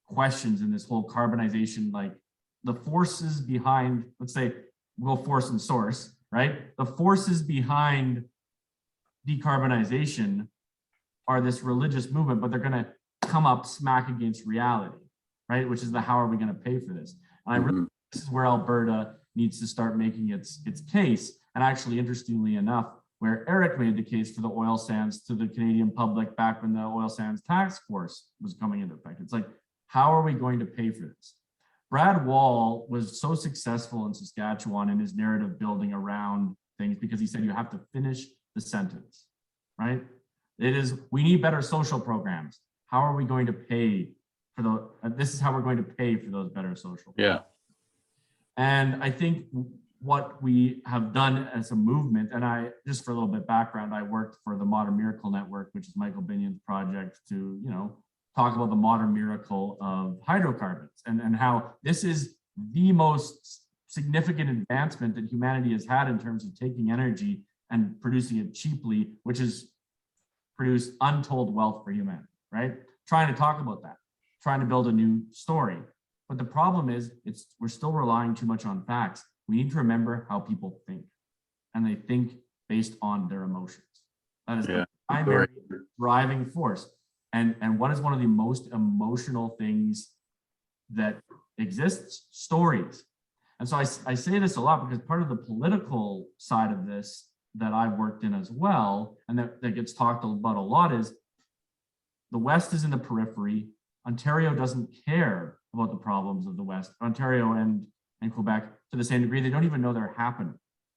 questions in this whole carbonization, like the forces behind, let's say, we'll force and source, right? The forces behind decarbonization are this religious movement, but they're going to come up smack against reality, right? Which is how are we going to pay for this? And I really, this is where Alberta needs to start making its case. And actually, interestingly enough, where Eric made the case for the oil sands to the Canadian public back when the oil sands task force was coming into effect. It's like, how are we going to pay for this? Brad Wall was so successful in Saskatchewan in his narrative building around things because he said you have to finish the sentence, right? It is, we need better social programs. How are we going to pay for this is how we're going to pay for those better social programs. Yeah. And I think what we have done as a movement, and just for a little bit background, I worked for the Modern Miracle Network, which is Michael Binion's project to, talk about the modern miracle of hydrocarbons and how this is the most significant advancement that humanity has had in terms of taking energy and producing it cheaply, which has produced untold wealth for humanity, right? Trying to talk about that, trying to build a new story. But the problem is we're still relying too much on facts. We need to remember how people think, and they think based on their emotions. That is the primary driving force. And what is one of the most emotional things that exists? Stories. And so I say this a lot because part of the political side of this that I've worked in as well, and that gets talked about a lot, is the West is in the periphery. Ontario doesn't care about the problems of the West. Ontario and Quebec, to the same degree, they don't even know they're happening.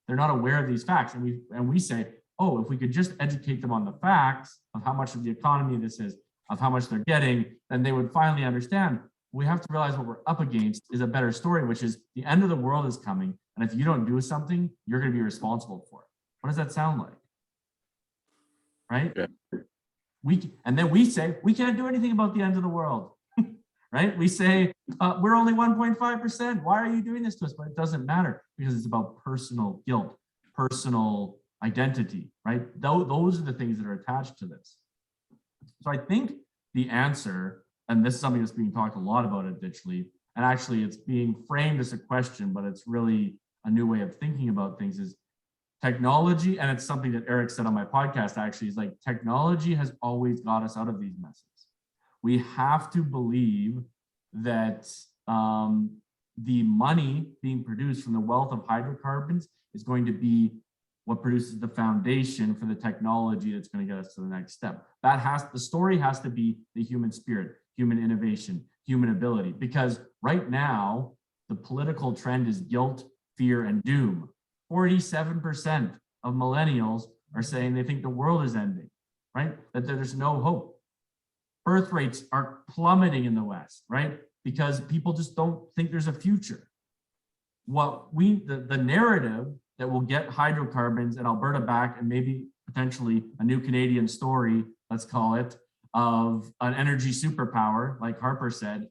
They're not aware of these facts. And we say, oh, if we could just educate them on the facts of how much of the economy this is, of how much they're getting, then they would finally understand. We have to realize what we're up against is a better story, which is the end of the world is coming. And if you don't do something, you're going to be responsible for it. What does that sound like? Right? Yeah. And then we say, we can't do anything about the end of the world. Right? We say, we're only 1.5%. Why are you doing this to us? But it doesn't matter because it's about personal guilt, personal identity, right? Those are the things that are attached to this. So I think the answer, and this is something that's being talked a lot about at Ditchley, and actually it's being framed as a question, but it's really a new way of thinking about things, is technology, and it's something that Eric said on my podcast actually, is like technology has always got us out of these messes. We have to believe that the money being produced from the wealth of hydrocarbons is going to be what produces the foundation for the technology that's going to get us to the next step. The story has to be the human spirit, human innovation, human ability, because right now the political trend is guilt, fear, and doom. 47% of millennials are saying they think the world is ending, right? That there's no hope. Birth rates are plummeting in the West, right? Because people just don't think there's a future. The narrative that will get hydrocarbons and Alberta back, and maybe potentially a new Canadian story, let's call it, of an energy superpower, like Harper said,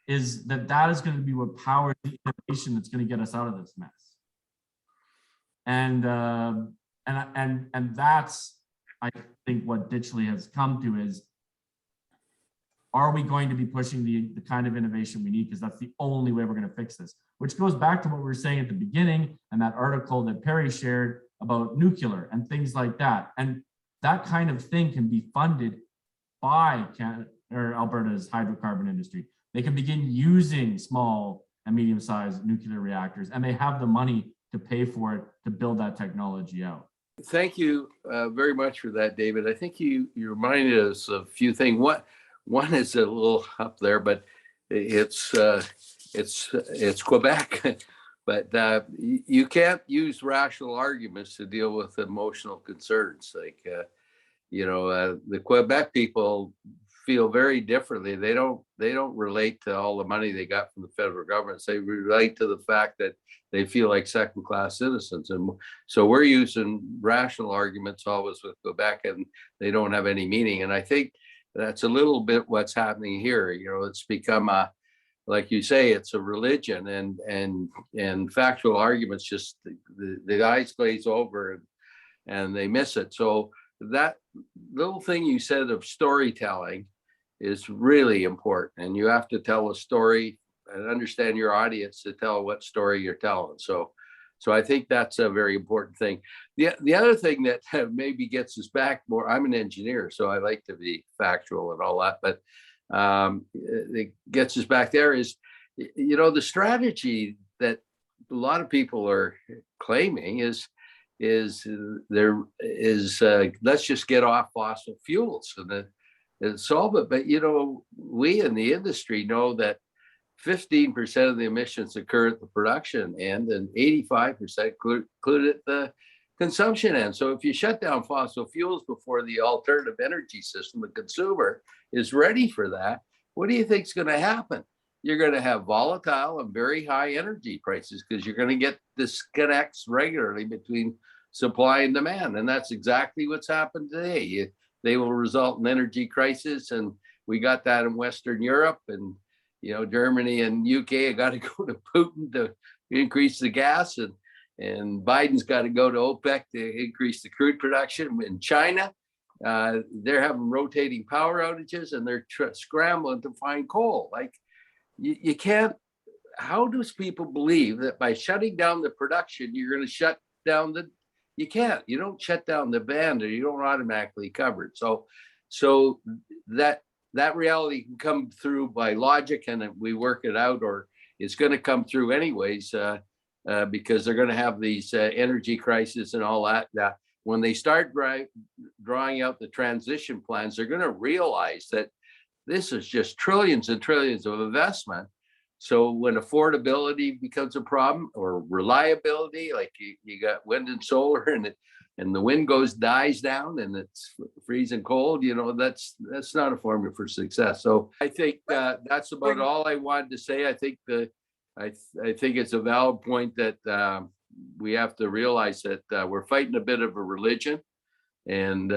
is that is going to be what powers the innovation that's going to get us out of this mess. And that's, I think, what Ditchley has come to is, are we going to be pushing the kind of innovation we need? Because that's the only way we're going to fix this, which goes back to what we were saying at the beginning and that article that Perry shared about nuclear and things like that. And that kind of thing can be funded by Alberta's hydrocarbon industry. They can begin using small and medium-sized nuclear reactors, and they have the money to pay for it to build that technology out. Thank you very much for that, David. I think you reminded us of a few things. One is a little up there, but it's Quebec. But you can't use rational arguments to deal with emotional concerns. Like the Quebec people feel very differently. They don't relate to all the money they got from the federal government. They relate to the fact that they feel like second-class citizens. And so we're using rational arguments always with Quebec, and they don't have any meaning. And I think that's a little bit what's happening here. It's become like you say, it's a religion, and factual arguments just the eyes glaze over and they miss it. So that little thing you said of storytelling is really important, and you have to tell a story and understand your audience to tell what story you're telling. So I think that's a very important thing. The other thing that maybe gets us back more, I'm an engineer, so I like to be factual and all that, but it gets us back there is, the strategy that a lot of people are claiming is let's just get off fossil fuels and solve it. But, we in the industry know that 15% of the emissions occur at the production end and 85% include at the consumption end. So if you shut down fossil fuels before the alternative energy system, the consumer, is ready for that, what do you think is going to happen? You're going to have volatile and very high energy prices because you're going to get disconnects regularly between supply and demand. And that's exactly what's happened today. They will result in energy crisis. And we got that in Western Europe, and Germany and UK got to go to Putin to increase the gas, and Biden's got to go to OPEC to increase the crude production. In China, they're having rotating power outages, and they're scrambling to find coal. Like you can't. How does people believe that by shutting down the production, you're going to shut down you can't. You don't shut down the band, or you don't automatically cover it. So that reality can come through by logic, and we work it out, or it's going to come through anyways, because they're going to have these energy crises and all that. Now, when they start drawing out the transition plans, they're going to realize that this is just trillions and trillions of investment. So when affordability becomes a problem, or reliability, like you got wind and solar, and the wind dies down and it's freezing cold, that's not a formula for success. So I think that's about all I wanted to say. I think I think it's a valid point that we have to realize that we're fighting a bit of a religion, and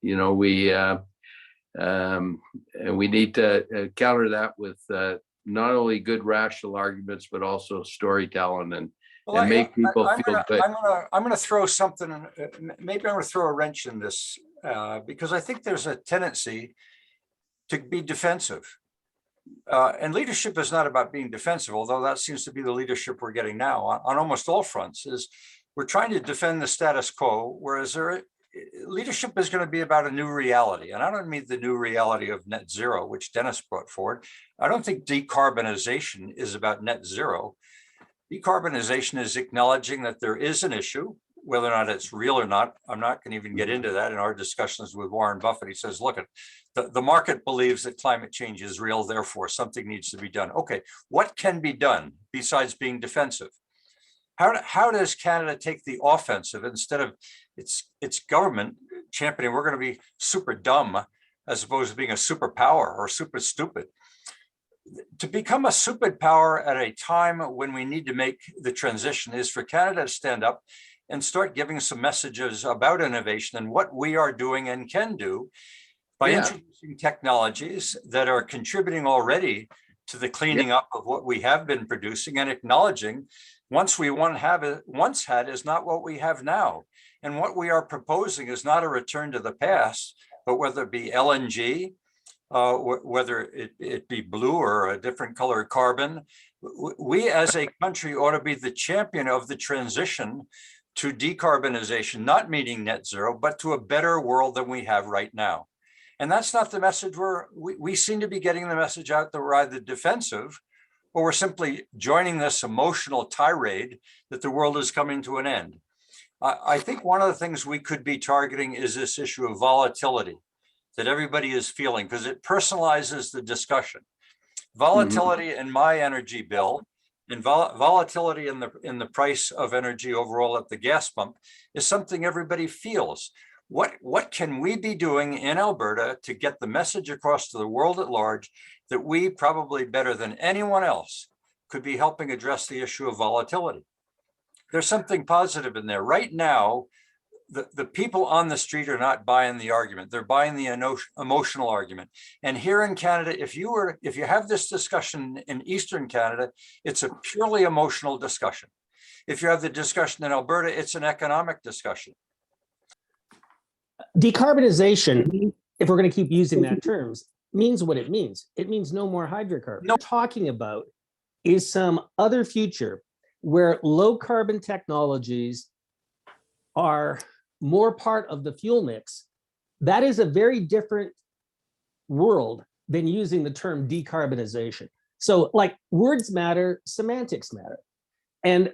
we need to counter that with not only good rational arguments, but also storytelling and make people feel good. I'm going to throw something, maybe I'm going to throw a wrench in this, because I think there's a tendency to be defensive. And leadership is not about being defensive, although that seems to be the leadership we're getting now on almost all fronts. Is we're trying to defend the status quo, whereas leadership is going to be about a new reality. And I don't mean the new reality of net zero, which Dennis brought forward. I don't think decarbonization is about net zero. Decarbonization is acknowledging that there is an issue, whether or not it's real or not. I'm not going to even get into that in our discussions with Warren Buffett. He says, look, the market believes that climate change is real, therefore something needs to be done. Okay, what can be done besides being defensive? How does Canada take the offensive instead of its government championing, we're going to be super dumb as opposed to being a superpower or super stupid? To become a superpower at a time when we need to make the transition is for Canada to stand up and start giving some messages about innovation and what we are doing and can do by introducing technologies that are contributing already to the cleaning up of what we have been producing, and acknowledging once had is not what we have now. And what we are proposing is not a return to the past, but whether it be LNG, whether it be blue or a different color carbon, we as a country ought to be the champion of the transition to decarbonization, not meaning net zero, but to a better world than we have right now. And that's not the message we seem to be getting the message out that we're either defensive or we're simply joining this emotional tirade that the world is coming to an end. I think one of the things we could be targeting is this issue of volatility that everybody is feeling, because it personalizes the discussion. Volatility in my energy bill and volatility in the price of energy overall at the gas pump is something everybody feels. What can we be doing in Alberta to get the message across to the world at large that we, probably better than anyone else, could be helping address the issue of volatility? There's something positive in there. Right now, the people on the street are not buying the argument. They're buying the emotional argument. And here in Canada, if you have this discussion in Eastern Canada, it's a purely emotional discussion. If you have the discussion in Alberta, it's an economic discussion. Decarbonization, if we're going to keep using that terms, means what it means. It means no more hydrocarbons. No. What we're talking about is some other future where low carbon technologies are more part of the fuel mix. That is a very different world than using the term decarbonization. So like words matter, semantics matter. And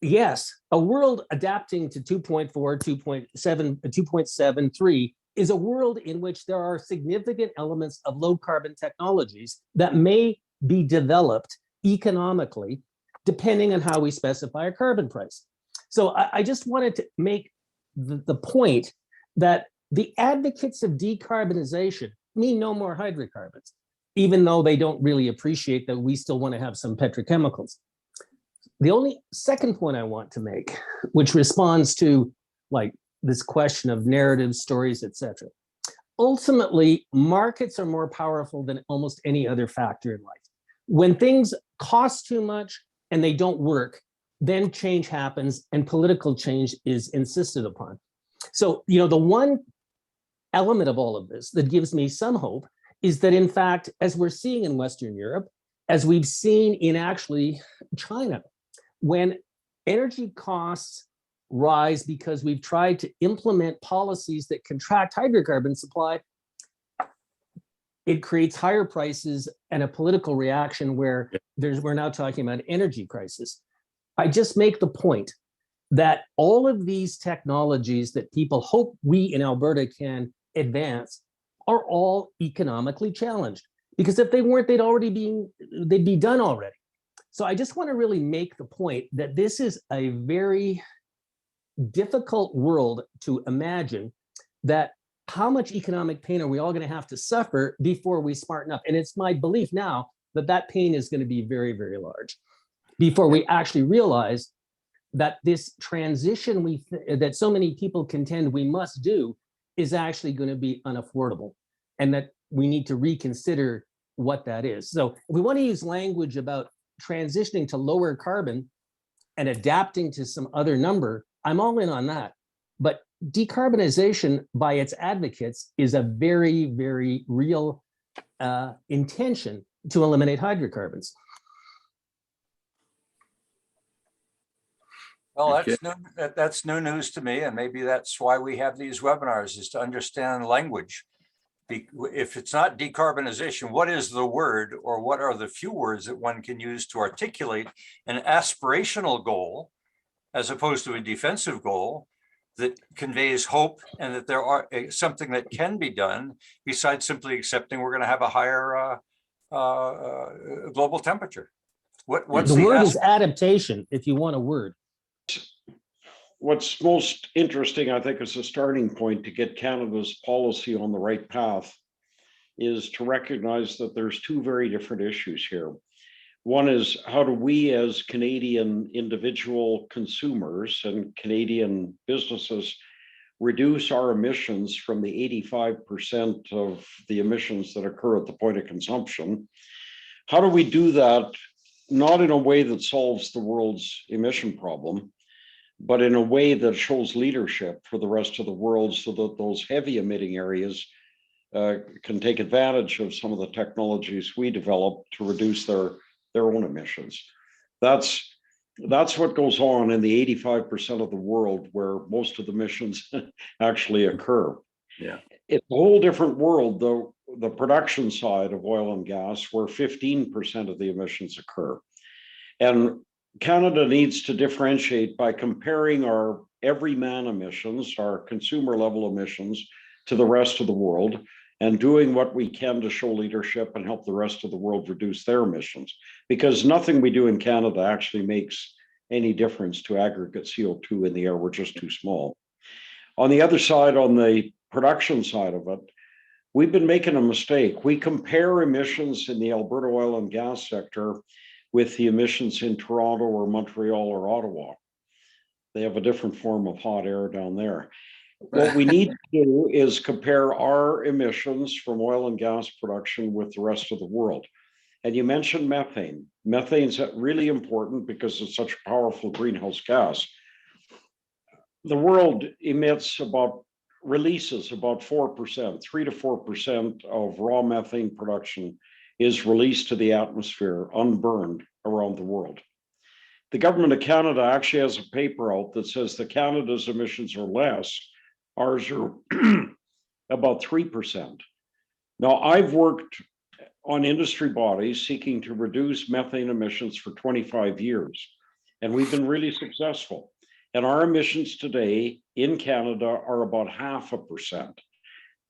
yes, a world adapting to 2.4, 2.7, 2.73 is a world in which there are significant elements of low carbon technologies that may be developed economically, depending on how we specify a carbon price. So I just wanted to make the point that the advocates of decarbonization mean no more hydrocarbons, even though they don't really appreciate that we still want to have some petrochemicals. The only second point I want to make, which responds to like this question of narrative stories, etc. Ultimately, markets are more powerful than almost any other factor in life. When things cost too much and they don't work, then change happens and political change is insisted upon. So, the one element of all of this that gives me some hope is that, in fact, as we're seeing in Western Europe, as we've seen in actually China, when energy costs rise because we've tried to implement policies that contract hydrocarbon supply, it creates higher prices and a political reaction where we're now talking about energy crisis. I just make the point that all of these technologies that people hope we in Alberta can advance are all economically challenged, because if they weren't, they'd be done already. So I just want to really make the point that this is a very difficult world to imagine, that how much economic pain are we all going to have to suffer before we smarten up? And it's my belief now that that pain is going to be very, very large before we actually realize that this transition that so many people contend we must do is actually going to be unaffordable, and that we need to reconsider what that is. So if we want to use language about transitioning to lower carbon and adapting to some other number, I'm all in on that. But decarbonization by its advocates is a very, very real intention to eliminate hydrocarbons. Well, Okay. that's new news to me, and maybe that's why we have these webinars, is to understand language. If it's not decarbonization, what is the word, or what are the few words that one can use to articulate an aspirational goal as opposed to a defensive goal that conveys hope and that there are something that can be done besides simply accepting we're going to have a higher global temperature? What's The the word is adaptation, if you want a word. What's most interesting, I think, as a starting point to get Canada's policy on the right path is to recognize that there's two very different issues here. One is, how do we as Canadian individual consumers and Canadian businesses reduce our emissions from the 85% of the emissions that occur at the point of consumption? How do we do that, not in a way that solves the world's emission problem, but in a way that shows leadership for the rest of the world, so that those heavy emitting areas can take advantage of some of the technologies we develop to reduce their own emissions? That's what goes on in the 85% of the world where most of the emissions actually occur. Yeah. It's a whole different world, though, the production side of oil and gas, where 15% of the emissions occur. And Canada needs to differentiate by comparing our everyman emissions, our consumer level emissions, to the rest of the world, and doing what we can to show leadership and help the rest of the world reduce their emissions. Because nothing we do in Canada actually makes any difference to aggregate CO2 in the air. We're just too small. On the other side, on the production side of it, we've been making a mistake. We compare emissions in the Alberta oil and gas sector with the emissions in Toronto or Montreal or Ottawa. They have a different form of hot air down there. What we need to do is compare our emissions from oil and gas production with the rest of the world. And you mentioned methane. Methane's really important because it's such a powerful greenhouse gas. The world releases about 4%, 3 to 4% of raw methane production is released to the atmosphere unburned around the world. The government of Canada actually has a paper out that says that Canada's emissions are less. Ours are about 3%. Now, I've worked on industry bodies seeking to reduce methane emissions for 25 years, and we've been really successful. And our emissions today in Canada are about 0.5%.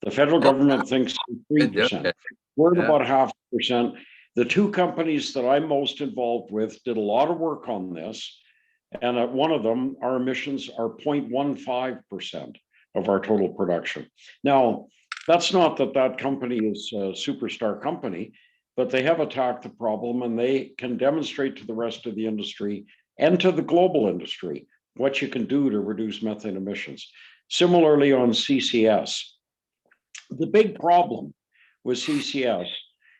The federal government thinks 3%. We're at about 0.5%. The two companies that I'm most involved with did a lot of work on this. And at one of them, our emissions are 0.15% of our total production. Now, that's not that company is a superstar company, but they have attacked the problem, and they can demonstrate to the rest of the industry and to the global industry what you can do to reduce methane emissions. Similarly on CCS. The big problem with CCS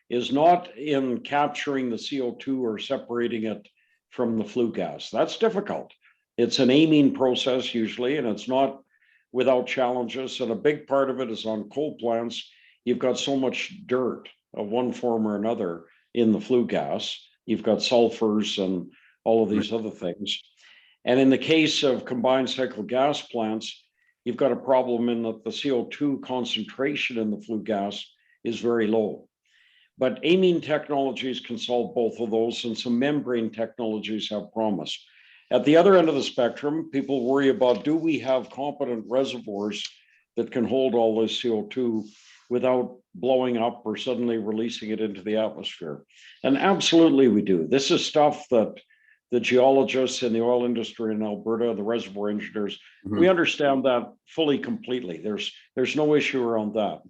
is not in capturing the CO2 or separating it from the flue gas. That's difficult. It's an amine process usually, and it's not without challenges. And a big part of it is on coal plants. You've got so much dirt of one form or another in the flue gas. You've got sulfurs and all of these other things. And in the case of combined cycle gas plants, you've got a problem in that the CO2 concentration in the flue gas is very low. But amine technologies can solve both of those, and some membrane technologies have promise. At the other end of the spectrum, people worry about, do we have competent reservoirs that can hold all this CO2 without blowing up or suddenly releasing it into the atmosphere? And absolutely we do. This is stuff that the geologists in the oil industry in Alberta, the reservoir engineers, we understand that fully, completely. There's no issue around that.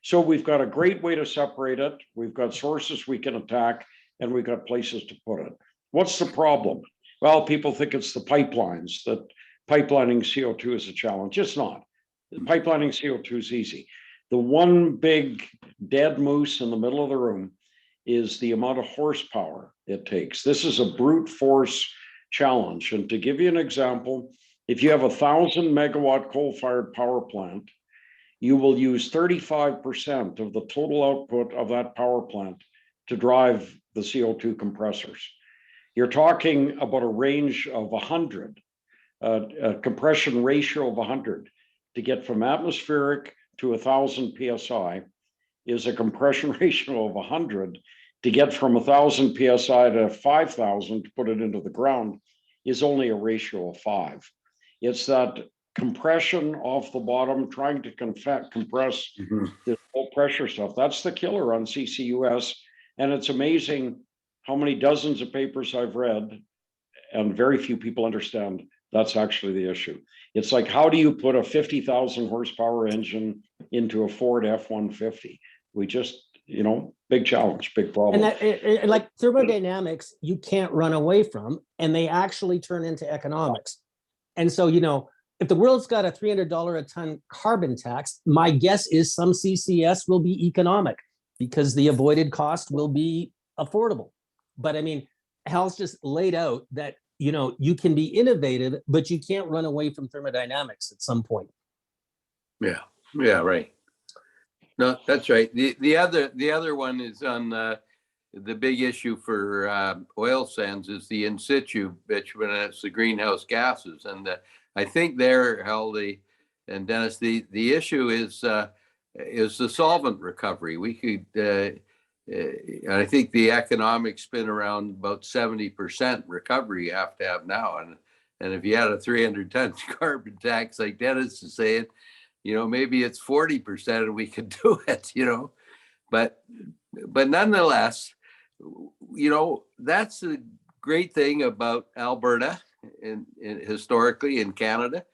So we've got a great way to separate it. We've got sources we can attack, and we've got places to put it. What's the problem? Well, people think it's the pipelines, that pipelining CO2 is a challenge. It's not. Pipelining CO2 is easy. The one big dead moose in the middle of the room is the amount of horsepower it takes. This is a brute force challenge. And to give you an example, if you have 1,000 megawatt coal-fired power plant, you will use 35% of the total output of that power plant to drive the CO2 compressors. You're talking about a range of 100 a compression ratio of 100 to get from atmospheric to 1,000 psi is a compression ratio of 100 to get from 1,000 psi to 5,000 to put it into the ground is only a ratio of 5. It's that compression off the bottom, trying to compress this low pressure stuff. That's the killer on CCUS. And it's amazing how many dozens of papers I've read, and very few people understand that's actually the issue. It's like, how do you put a 50,000 horsepower engine into a Ford F-150? We just, big challenge, big problem. And like thermodynamics, you can't run away from, and they actually turn into economics. And so, if the world's got a $300 a ton carbon tax, my guess is some CCS will be economic because the avoided cost will be affordable. But I mean, Hal's just laid out that, you can be innovative, but you can't run away from thermodynamics at some point. Yeah, right. No, that's right. The other one is on the big issue for oil sands is the in situ bitumen, and it's the greenhouse gases. And I think there, Hal, and Dennis, the issue is the solvent recovery. We could, I think the economics spin around about 70% recovery you have to have now. And if you had a 300-ton carbon tax, like Dennis is saying, maybe it's 40% and we could do it, but nonetheless, that's the great thing about Alberta and historically in Canada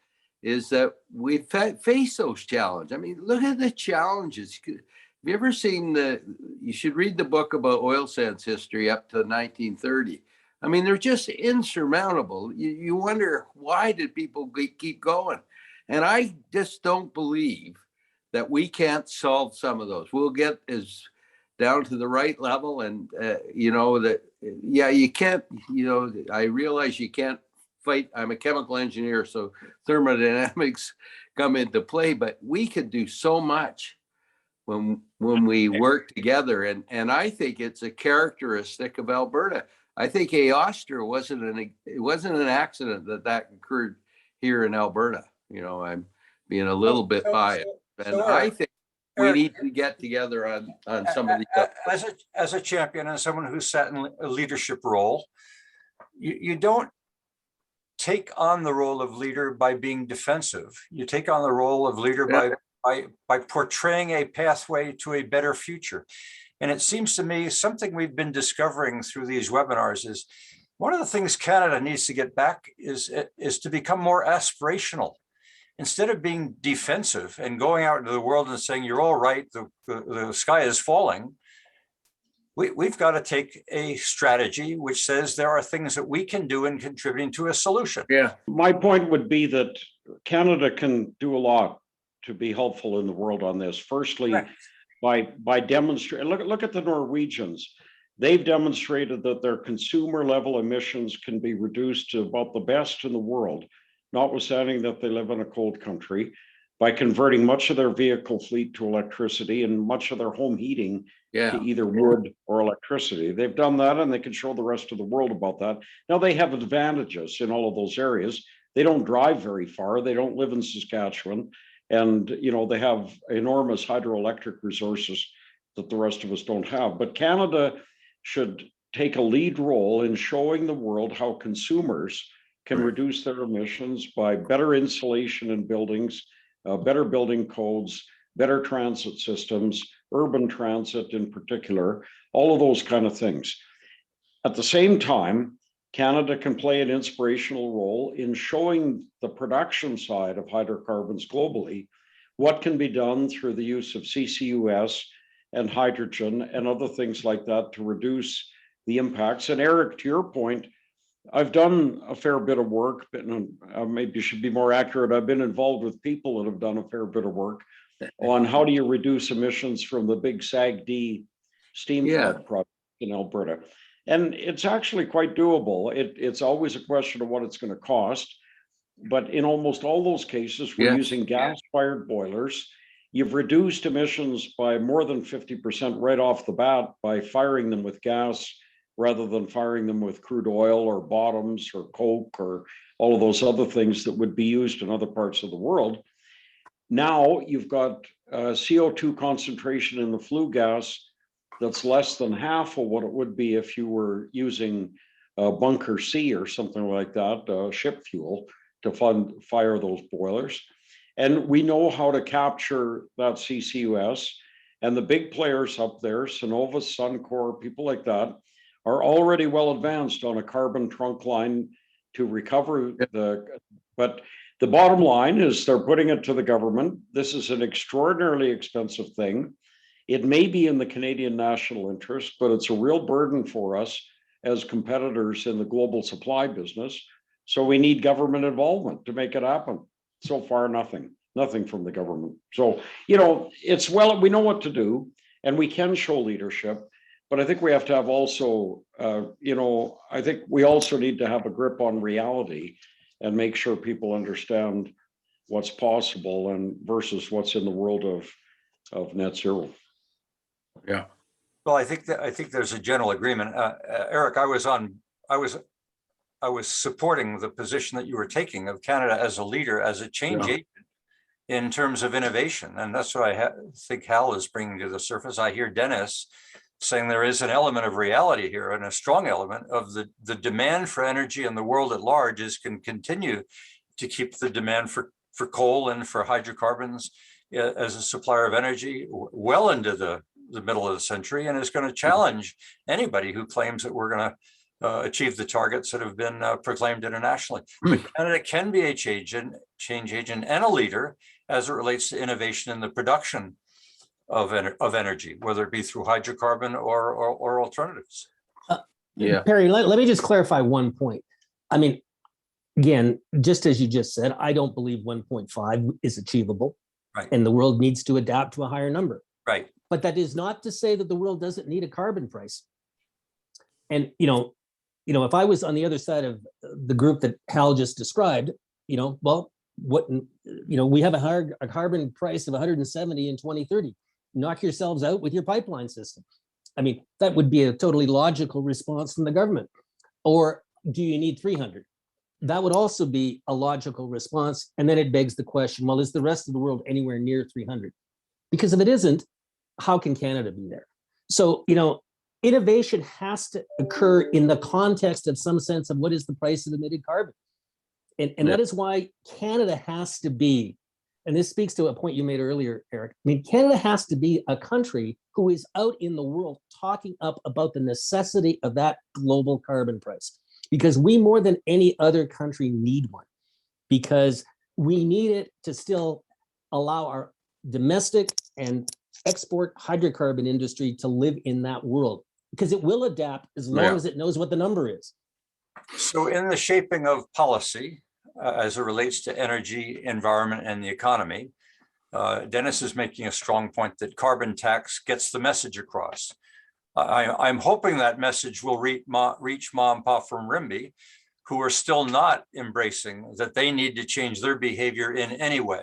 is that we face those challenges. I mean, look at the challenges. Have you ever seen you should read the book about oil sands history up to 1930. I mean, they're just insurmountable. You wonder, why did people keep going? And I just don't believe that we can't solve some of those. We'll get down to the right level, and you can't. I realize you can't fight. I'm a chemical engineer, so thermodynamics come into play. But we could do so much when we work together, and I think it's a characteristic of Alberta. I think Aoster wasn't an accident that occurred here in Alberta. I'm being a little bit biased, and I think we need to get together on some of these. As a champion and someone who's sat in a leadership role, you don't take on the role of leader by being defensive. You take on the role of leader by portraying a pathway to a better future. And it seems to me something we've been discovering through these webinars is one of the things Canada needs to get back is to become more aspirational. Instead of being defensive and going out into the world and saying, you're all right, the sky is falling, we've got to take a strategy which says there are things that we can do in contributing to a solution. Yeah. My point would be that Canada can do a lot to be helpful in the world on this. Firstly, by demonstrating, look at the Norwegians. They've demonstrated that their consumer level emissions can be reduced to about the best in the world, notwithstanding that they live in a cold country, by converting much of their vehicle fleet to electricity and much of their home heating to either wood or electricity. They've done that, and they can show the rest of the world about that. Now, they have advantages in all of those areas. They don't drive very far. They don't live in Saskatchewan. And, they have enormous hydroelectric resources that the rest of us don't have. But Canada should take a lead role in showing the world how consumers can reduce their emissions by better insulation in buildings, better building codes, better transit systems, urban transit in particular, all of those kind of things. At the same time, Canada can play an inspirational role in showing the production side of hydrocarbons globally, what can be done through the use of CCUS and hydrogen and other things like that to reduce the impacts. And Eric, to your point, I've done a fair bit of work, but maybe should be more accurate. I've been involved with people that have done a fair bit of work on how do you reduce emissions from the big SAGD steam flood project in Alberta. And it's actually quite doable. It's always a question of what it's going to cost. But in almost all those cases, we're using gas-fired boilers. You've reduced emissions by more than 50% right off the bat by firing them with gas rather than firing them with crude oil or bottoms or coke or all of those other things that would be used in other parts of the world. Now you've got CO2 concentration in the flue gas that's less than half of what it would be if you were using bunker C or something like that, ship fuel, to fire those boilers. And we know how to capture that CCUS. And the big players up there, Cenovus, Suncor, people like that, are already well advanced on a carbon trunk line to recover but the bottom line is they're putting it to the government. This is an extraordinarily expensive thing. It may be in the Canadian national interest, but it's a real burden for us as competitors in the global supply business. So we need government involvement to make it happen. So far, nothing from the government. So, you know, we know what to do and we can show leadership, but I think we have to have also, I think we also need to have a grip on reality and make sure people understand what's possible and versus what's in the world of net zero. Yeah. Well, I think there's a general agreement. Eric, I was supporting the position that you were taking of Canada as a leader, as a change agent in terms of innovation. And that's what I think Hal is bringing to the surface. I hear Dennis saying there is an element of reality here and a strong element of the demand for energy in the world at large can continue to keep the demand for coal and for hydrocarbons as a supplier of energy well into the middle of the century, and is going to challenge anybody who claims that we're going to achieve the targets that have been proclaimed internationally. Canada can be a change agent and a leader as it relates to innovation in the production of energy, whether it be through hydrocarbon or alternatives. Perry, let me just clarify one point. I mean, again, just as you just said, I don't believe 1.5 is achievable, right? And the world needs to adapt to a higher number, right? But that is not to say that the world doesn't need a carbon price. And if I was on the other side of the group that Hal just described, we have a carbon price of 170 in 2030. Knock yourselves out with your pipeline system. I mean, that would be a totally logical response from the government. Or do you need 300? That would also be a logical response. And then it begs the question, well, is the rest of the world anywhere near 300? Because if it isn't, how can Canada be there? So, innovation has to occur in the context of some sense of what is the price of emitted carbon. And that is why Canada has to be, and this speaks to a point you made earlier, Eric. I mean, Canada has to be a country who is out in the world talking up about the necessity of that global carbon price, because we more than any other country need one, because we need it to still allow our domestic and export hydrocarbon industry to live in that world, because it will adapt as long as it knows what the number is. So in the shaping of policy, as it relates to energy, environment, and the economy, Dennis is making a strong point that carbon tax gets the message across. I'm hoping that message will reach Ma and Pa from Rimbey, who are still not embracing that they need to change their behavior in any way.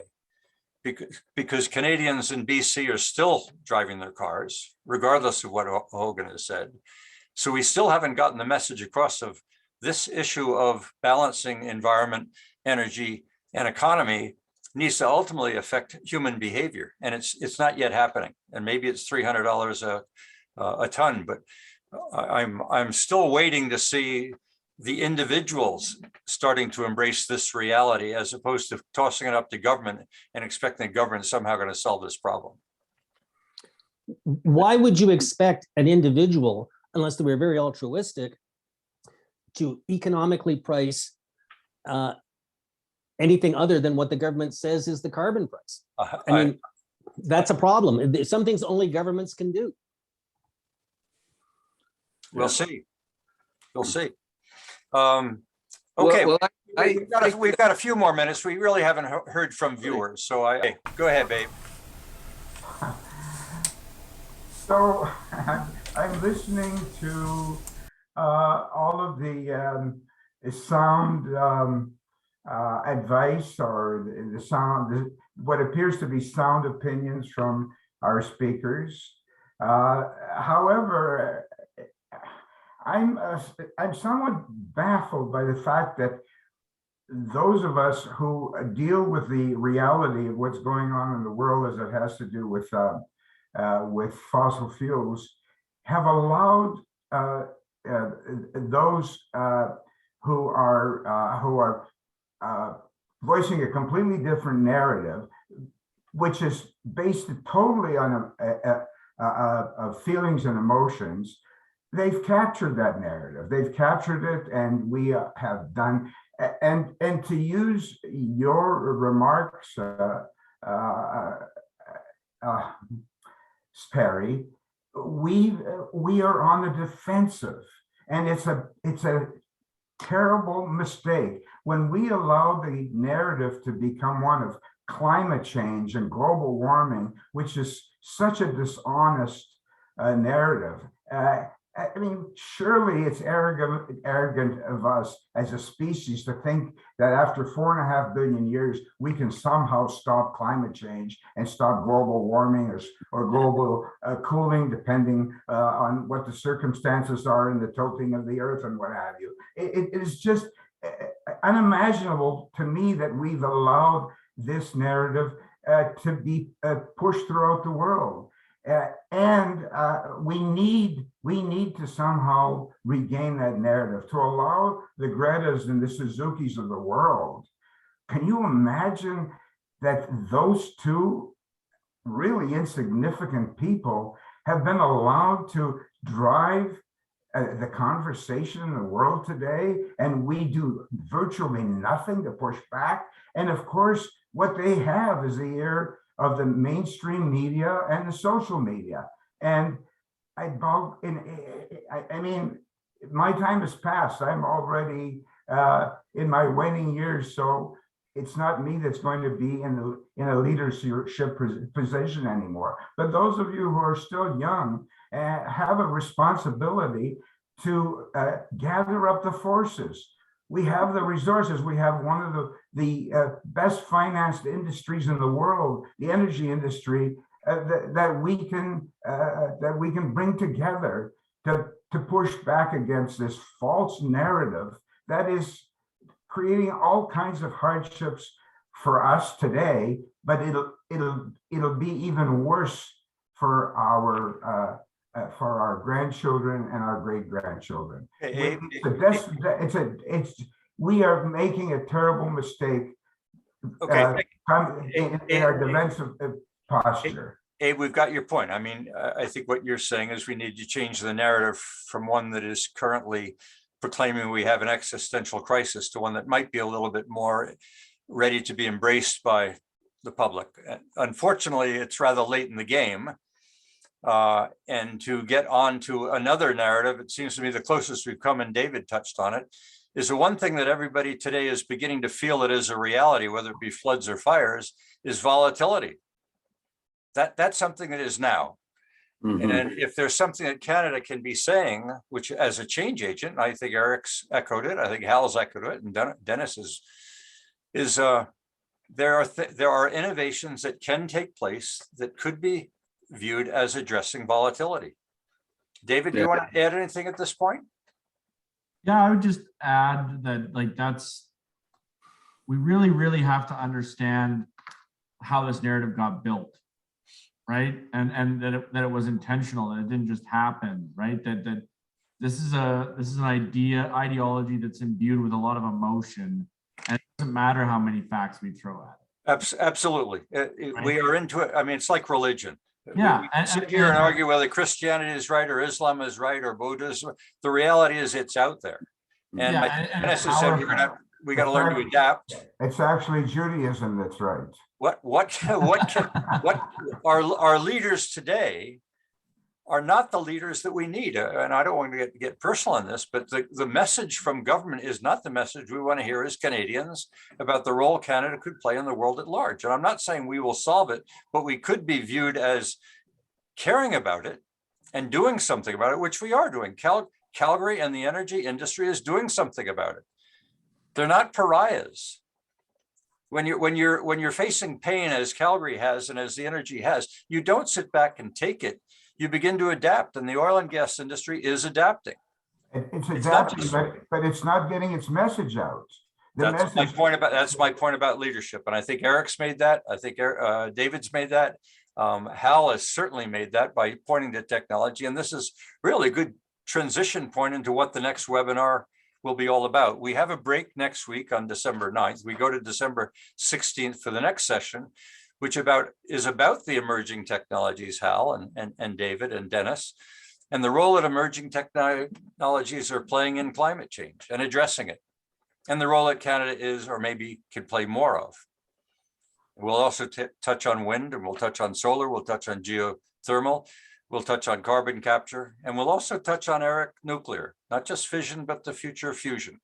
Because Canadians in BC are still driving their cars, regardless of what Hogan has said. So we still haven't gotten the message across of this issue of balancing environment, energy, and economy needs to ultimately affect human behavior. And it's not yet happening. And maybe it's $300 a ton, but I'm still waiting to see the individuals starting to embrace this reality, as opposed to tossing it up to government and expecting the government somehow going to solve this problem. Why would you expect an individual, unless they were very altruistic, to economically price anything other than what the government says is the carbon price? I mean, that's a problem. Some things only governments can do. We'll see. We'll see. Okay, well, we've got a few more minutes. We really haven't heard from viewers, so go ahead, babe. So I'm listening to all of the sound advice, or the sound, what appears to be sound opinions from our speakers. However, I'm somewhat baffled by the fact that those of us who deal with the reality of what's going on in the world as it has to do with fossil fuels have allowed those who are voicing a completely different narrative, which is based totally on feelings and emotions. They've captured that narrative. They've captured it, and we have done. And to use your remarks, Perry, we are on the defensive, and it's a terrible mistake when we allow the narrative to become one of climate change and global warming, which is such a dishonest narrative. I mean, surely it's arrogant of us as a species to think that after 4.5 billion years, we can somehow stop climate change and stop global warming or global cooling, depending on what the circumstances are in the tilting of the earth and what have you. It is just unimaginable to me that we've allowed this narrative to be pushed throughout the world. And we need to somehow regain that narrative to allow the Gretas and the Suzukis of the world. Can you imagine that those two really insignificant people have been allowed to drive the conversation in the world today, and we do virtually nothing to push back? And of course, what they have is the ear of the mainstream media and the social media. And I mean, my time has passed. I'm already in my waning years, so it's not me that's going to be in a leadership position anymore. But those of you who are still young have a responsibility to gather up the forces. We have the resources. We have one of the best financed industries in the world, the energy industry, that we can bring together to push back against this false narrative that is creating all kinds of hardships for us today, but it'll be even worse for our grandchildren and our great grandchildren. We are making a terrible mistake in our defensive posture. Abe, we've got your point. I mean, I think what you're saying is we need to change the narrative from one that is currently proclaiming we have an existential crisis to one that might be a little bit more ready to be embraced by the public. Unfortunately, it's rather late in the game. And to get on to another narrative, it seems to me the closest we've come, and David touched on it, is the one thing that everybody today is beginning to feel it is a reality, whether it be floods or fires, is volatility. That's something that is now. Mm-hmm. And if there's something that Canada can be saying, which as a change agent, I think Eric's echoed it, I think Hal's echoed it, and Dennis is there are innovations that can take place that could be viewed as addressing volatility. David, do you want to add anything at this point? Yeah, I would just add that we really, really have to understand how this narrative got built, right? And that it was intentional, that it didn't just happen, right? That this is an ideology that's imbued with a lot of emotion, and it doesn't matter how many facts we throw at it. Absolutely. Right? We are into it. I mean, it's like religion. Yeah, we sit here and argue whether Christianity is right or Islam is right or Buddhism. The reality is it's out there. And like Dennis has said, we got to learn to adapt. It's actually Judaism that's right. What our leaders today are not the leaders that we need. And I don't want to get personal in this, but the message from government is not the message we want to hear as Canadians about the role Canada could play in the world at large. And I'm not saying we will solve it, but we could be viewed as caring about it and doing something about it, which we are doing. Calgary and the energy industry is doing something about it. They're not pariahs. When you're facing pain as Calgary has and as the energy has, you don't sit back and take it. You begin to adapt, and the oil and gas industry is adapting. It's It's not adapting, just- but it's not getting its message out. The That's my message, point about leadership. And I think Eric's made that. I think David's made that. Hal has certainly made that by pointing to technology. And this is really a good transition point into what the next webinar will be all about. We have a break next week on December 9th. We go to December 16th for the next session, which is about the emerging technologies, Hal and David and Dennis, and the role that emerging technologies are playing in climate change and addressing it, and the role that Canada is or maybe could play more of. We'll also touch on wind, and we'll touch on solar, we'll touch on geothermal, we'll touch on carbon capture, and we'll also touch on, Eric, nuclear, not just fission, but the future of fusion.